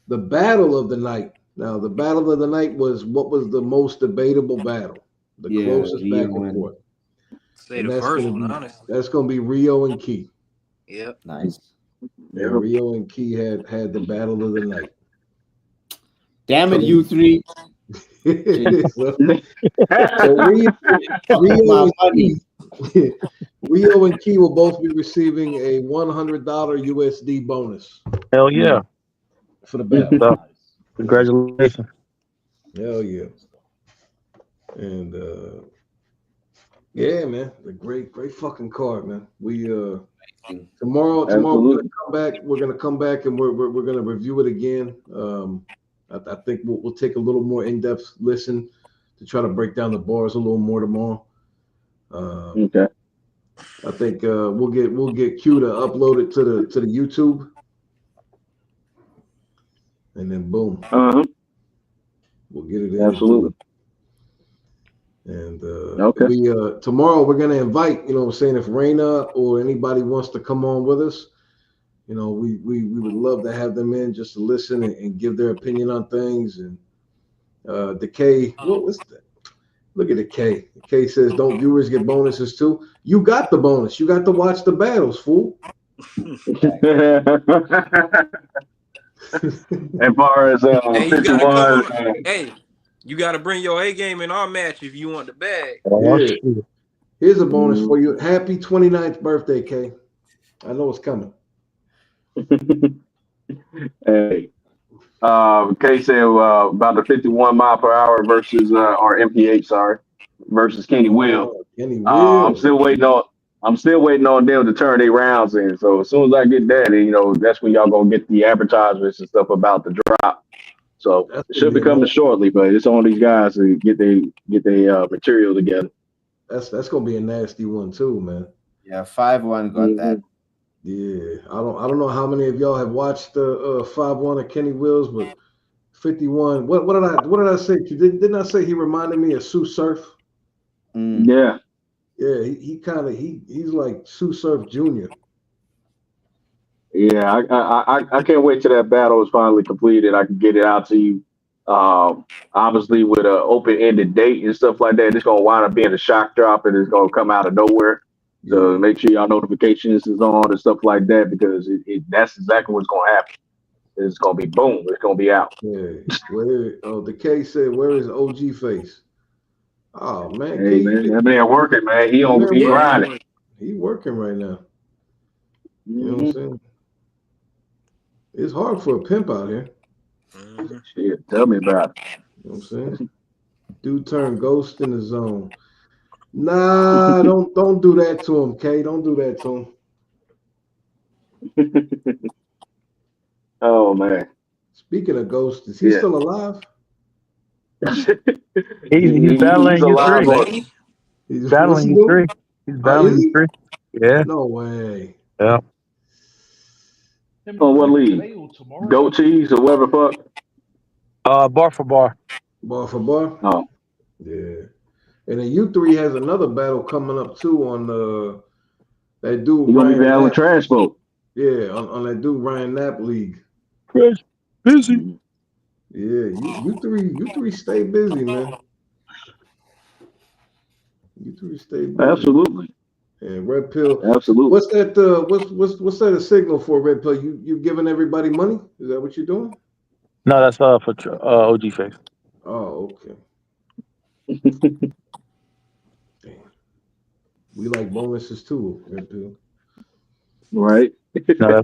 The battle of the night. Now, the battle of the night was what was the most debatable battle. The closest back and forth. Say the first one, honestly. That's going to be Rio and Key. Yep. Nice. Yeah, Rio and Key had the battle of the night. Damn it, you three. Rio and Key will both be receiving a $100 USD bonus. Hell yeah. For the battle. Congratulations. Hell yeah. And yeah, man, a great fucking card, man. We tomorrow we're gonna come back and we're gonna review it again. I think we'll take a little more in-depth listen to try to break down the bars a little more tomorrow. Okay. I think we'll get Q to upload it to the YouTube, and then boom, we'll get it in. Absolutely. And tomorrow we're gonna invite, you know what I'm saying, if Raina or anybody wants to come on with us, you know, we would love to have them in just to listen and give their opinion on things. And Decay, what's that? Look at Decay. Decay says, don't viewers get bonuses too? You got the bonus. You got to watch the battles, fool. As far as 51, you got to bring your A game in our match if you want the bag. Yeah. Here's a bonus for you. Happy 29th birthday, Kay. I know it's coming. Hey, Kay said about the 51 mile per hour versus or MPH, sorry, versus Kenny Will. I'm still waiting on them to turn their rounds in. So as soon as I get that, you know, that's when y'all gonna get the advertisements and stuff about the drop. So it should be coming shortly, but it's on these guys to get their material together. That's gonna be a nasty one too, man. Yeah, 5-1 got that. Yeah, I don't know how many of y'all have watched the 5-1 of Kenny Wills, but 51. What did I say? Didn't I say he reminded me of Sue Surf? Yeah. Yeah, he's like Sue Surf Jr. Yeah, I can't wait till that battle is finally completed. I can get it out to you. Obviously with an open-ended date and stuff like that, it's gonna wind up being a shock drop and it's gonna come out of nowhere. So make sure y'all notifications is on and stuff like that, because that's exactly what's gonna happen. It's gonna be boom. It's gonna be out. Yeah. The K said, "Where is OG Face?" Oh man, Hey man, that man working, man. He grinding. He working right now. You know what I'm saying? It's hard for a pimp out here. Shit, tell me about it. You know what I'm saying? Dude turned ghost in the zone. Nah, don't do that to him, K. Don't do that to him. Oh man. Speaking of ghosts, is he still alive? He's battling alive. U3. He's battling U3. He's battling U3. Yeah. No way. Yeah. On what league? Goat cheese or whatever fuck? Bar for bar. Bar for bar? Oh. Yeah. And then U3 has another battle coming up too on that dude. He's gonna be battling Trash Folk. Yeah, on that dude Ryan Knapp league. Busy. Yeah, U3 stay busy, man. U3 stay busy. Absolutely. And Red Pill. Absolutely. What's that? What's that a signal for, Red Pill? You giving everybody money? Is that what you're doing? No, that's for OG Face. Oh, okay. Damn. We like bonuses too, Red Pill. Right. No,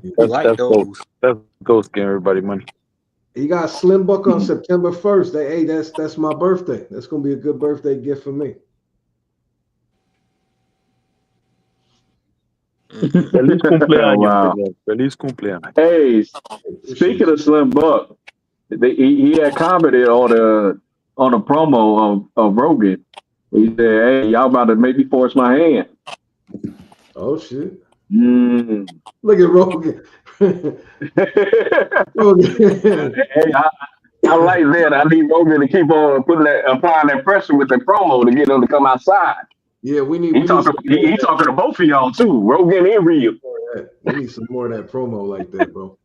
that's Ghost giving everybody money. He got Slim Buck on September 1st. That's my birthday. That's gonna be a good birthday gift for me. Feliz cumpleaños. Wow. Feliz cumpleaños. Hey, speaking of Slim Buck, he had commented on the promo of Rogan. He said, "Hey, y'all about to make me force my hand." Oh shit! Look at Rogan. Rogan. Hey, I like that. I need Rogan to keep on applying that pressure with the promo to get him to come outside. Yeah, we need. He talking to both of y'all too, Rogan and Rio. We need some more of that promo like that, bro.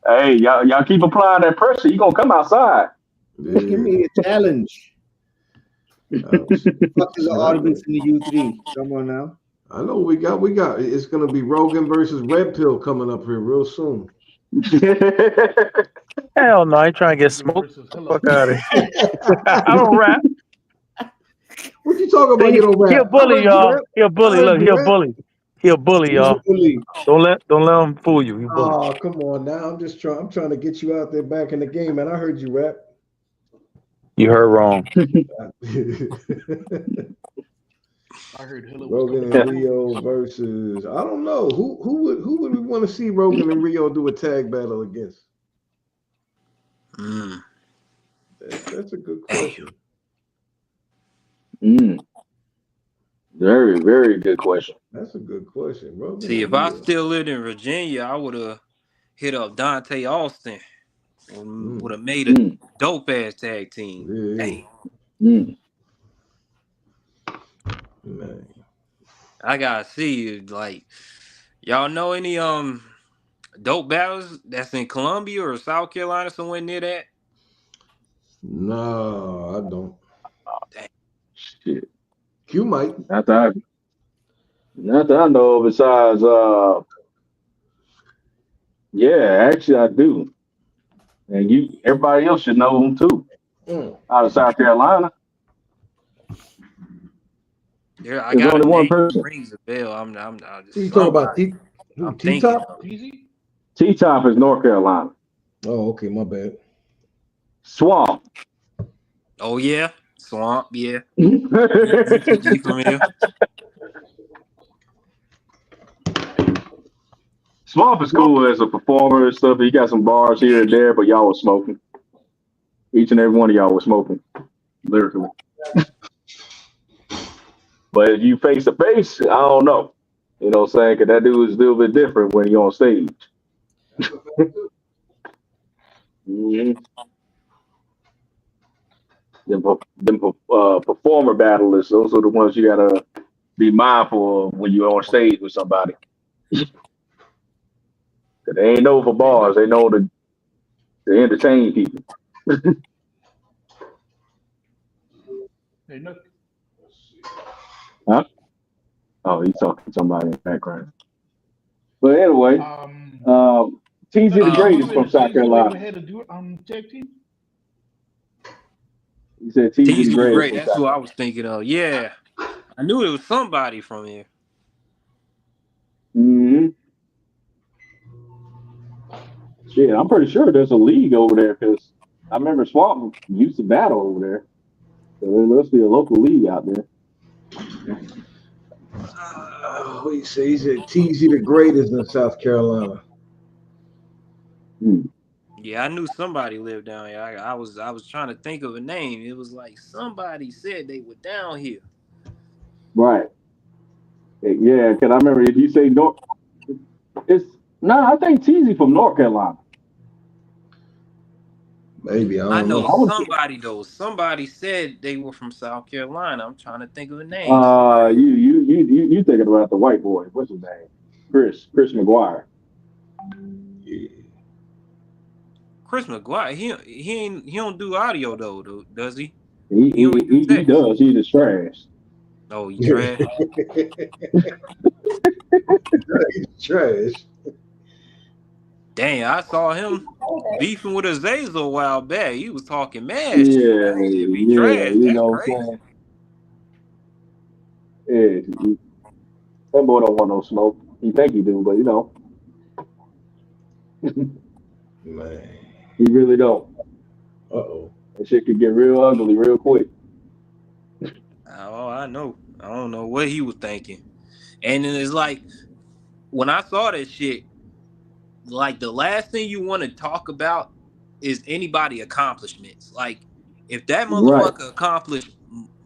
Hey, y'all keep applying that pressure. You gonna come outside? Yeah. Give me a challenge. Fuck is the audience in the U3? Come on now. I know we got. It's gonna be Rogan versus Red Pill coming up here real soon. Hell no, I ain't trying to get smoked. Fuck out of here. I don't rap. What you talking about? You don't rap? He a bully, y'all. He a bully. Look, he a bully. He a bully, y'all. Don't let him fool you. You bully. Oh, come on now. I'm trying to get you out there back in the game, man. I heard you rap. You heard wrong. I heard Hilla Rogan and Rio versus I don't know who would we want to see Rogan and Rio do a tag battle against? That's a good question. Very, very good question. That's a good question, Rogan. See, if I still lived in Virginia, I would have hit up Dante Austin. Would have made a dope ass tag team. Man. I gotta see, like, y'all know any dope battles that's in Columbia or South Carolina, somewhere near that? No, I don't. Dang. Shit. Q might. Not that I know. Besides, yeah, actually I do. And everybody else should know them too. Out of South Carolina. Yeah, I There's got only one person. Rings a bell. I'm just. You talking about T-Top? T-Top is North Carolina. Oh, okay, my bad. Swamp. Oh yeah, Swamp. Yeah. Swamp is cool as a performer and stuff. He got some bars here and there, but y'all was smoking. Each and every one of y'all was smoking, lyrically. But if you face to face, I don't know. You know what I'm saying? Because that dude is a little bit different when you're on stage. Mm-hmm. Them performer battlers, those are the ones you gotta be mindful of when you're on stage with somebody. They ain't know for bars, they know to entertain people. Hey, look. Huh? Oh, he's talking to somebody in the background. But anyway, TZ the Great is from South Carolina. Tag team? He said TZ the Great. That's who I was thinking of. Yeah. I knew it was somebody from here. Mm-hmm. Shit, I'm pretty sure there's a league over there because I remember Swamp used to battle over there. So there must be a local league out there. What do you say? He said TZ the Great is in South Carolina. Yeah, I knew somebody lived down here. I was trying to think of a name. It was like somebody said they were down here. Right. Yeah, because I remember if you say North, I think TZ from North Carolina. Maybe I know somebody though. Somebody said they were from South Carolina. I'm trying to think of a name. You thinking about the white boy? What's his name? Chris McGuire. Yeah. Chris McGuire. He don't do audio though, does he? He does. He's just trash. Oh, he trash. He's trash. Dang, I saw him beefing with Azazel a while back. He was talking mad Yeah, shit. He trash. you That's know crazy. what I'm saying? Yeah, that boy don't want no smoke. He think he do, but you know. Man. He really don't. Uh-oh. That shit could get real ugly real quick. Oh, I know. I don't know what he was thinking. And then it's like, when I saw that shit, like the last thing you want to talk about is anybody accomplishments. Like, if that motherfucker accomplished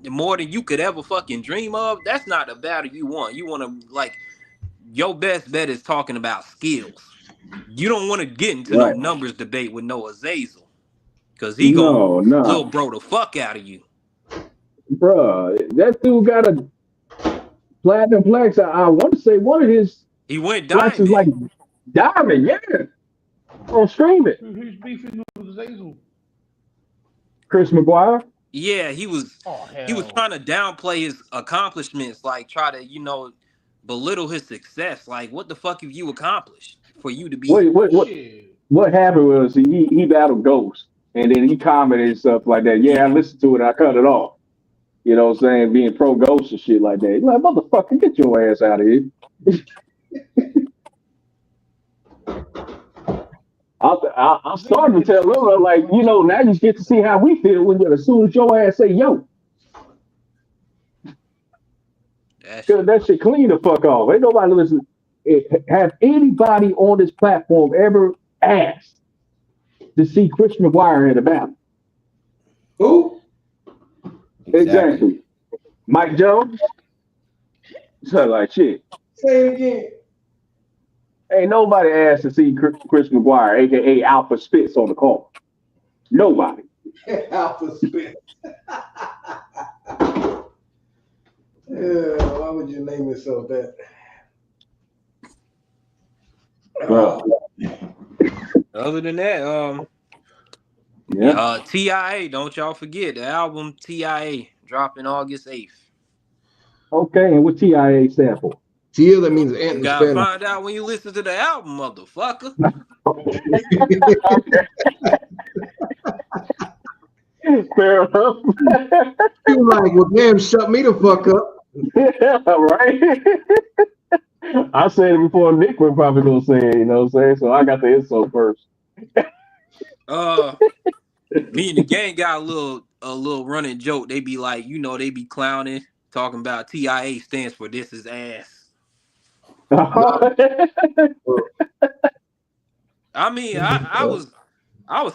more than you could ever fucking dream of, that's not the battle you want. You want to, like, your best bet is talking about skills. You don't want to get into no numbers debate with no Azazel. Because he gonna little bro the fuck out of you. Bruh, that dude got a platinum flex. I want to say one of his he went flexes like diamond, yeah. On stream it. Who's beefing with Azazel? Chris McGuire? Yeah, he was trying to downplay his accomplishments, like try to, belittle his success. Like, what the fuck have you accomplished for you to be? What happened was he battled Ghost, and then he commented and stuff like that. Yeah, I listened to it. I cut it off. You know what I'm saying? Being pro Ghost and shit like that. He's like, motherfucker, get your ass out of here. I'm starting to tell Lula, like, now you get to see how we feel as soon as your ass say yo. Because that shit clean the fuck off. Ain't nobody listen. Have anybody on this platform ever asked to see Chris McGuire in a battle? Who? Exactly. Mike Jones? So like shit. Say it again. Ain't nobody asked to see Chris McGuire, aka Alpha Spitz, on the call. Nobody. Alpha Spitz. Why would you name yourself that? Other than that, TIA, don't y'all forget the album TIA dropping August 8th. Okay, and what TIA stand for? TIA, that means you gotta find out when you listen to the album, motherfucker. Fair enough. You're like, well, damn, shut me the fuck up. Yeah, right. I said it before Nick was probably gonna say it, you know what I'm saying? So I got the insult first. Me and the gang got a little running joke. They be like, they be clowning, talking about TIA stands for this is ass. I mean, I was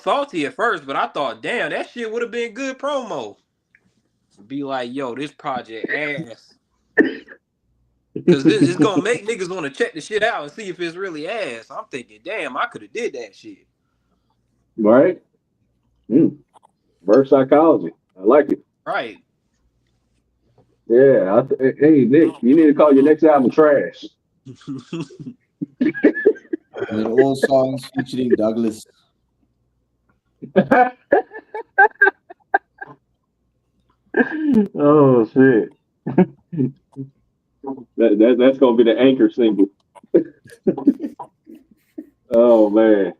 salty at first, but I thought, damn, that shit would have been good promo. Be like, yo, this project ass. Because it's gonna make niggas want to check the shit out and see if it's really ass. I'm thinking, damn, I could have did that shit. Right? Reverse psychology. I like it. Right. Yeah. Hey, Nick, you need to call your next album Trash. And all songs featuring Douglas. Oh shit. That's gonna be the anchor single. Oh man.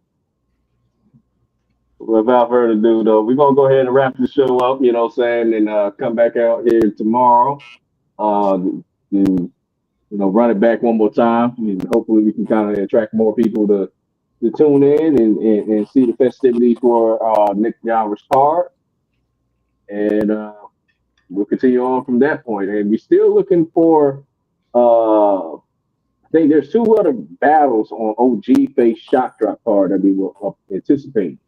Without further ado, though, we're gonna go ahead and wrap the show up, you know what I'm saying, and come back out here tomorrow. Run it back one more time. And hopefully we can kind of attract more people to tune in and see the festivities for Nick Java's card. And we'll continue on from that point. And we're still looking for I think there's 2 other battles on OG Face Shot Drop card that we were anticipating.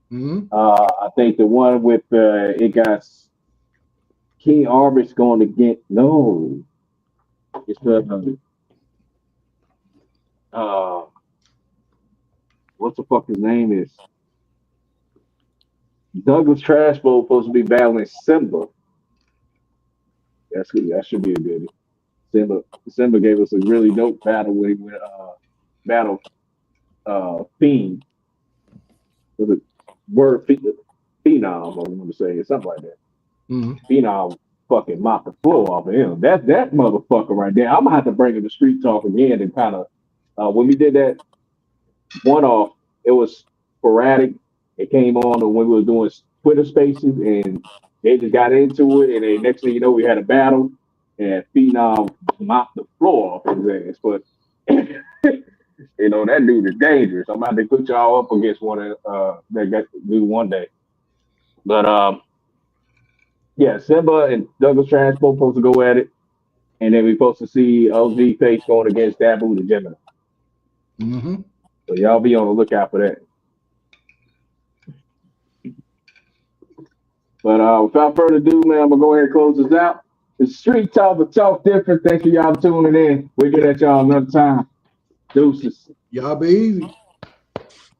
I think the one with it got King Arbit's going against it's what the fuck his name is? Douglas Trash Bowl supposed to be battling Simba. That's good. That should be a good. Simba gave us a really dope battle with battle Fiend. Was it word Phenom? I want to say something like that. Phenom fucking mopped the floor off of him. That motherfucker right there. I'm gonna have to bring him to Street Talk again and kind of when we did that one off, it was sporadic. It came on when we were doing Twitter Spaces, and they just got into it. And then next thing you know, we had a battle, and Phenom mopped the floor off his ass. But that dude is dangerous. I'm about to put y'all up against one that got to do one day. But yeah, Simba and Douglas Trash both supposed to go at it, and then we're supposed to see OG Face going against Dabu the Gemini. So y'all be on the lookout for that. But without further ado, man, I'm gonna go ahead and close this out. It's Street Talk, but talk different. Thanks for y'all tuning in. We'll get at y'all another time. Deuces. Y'all be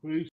easy.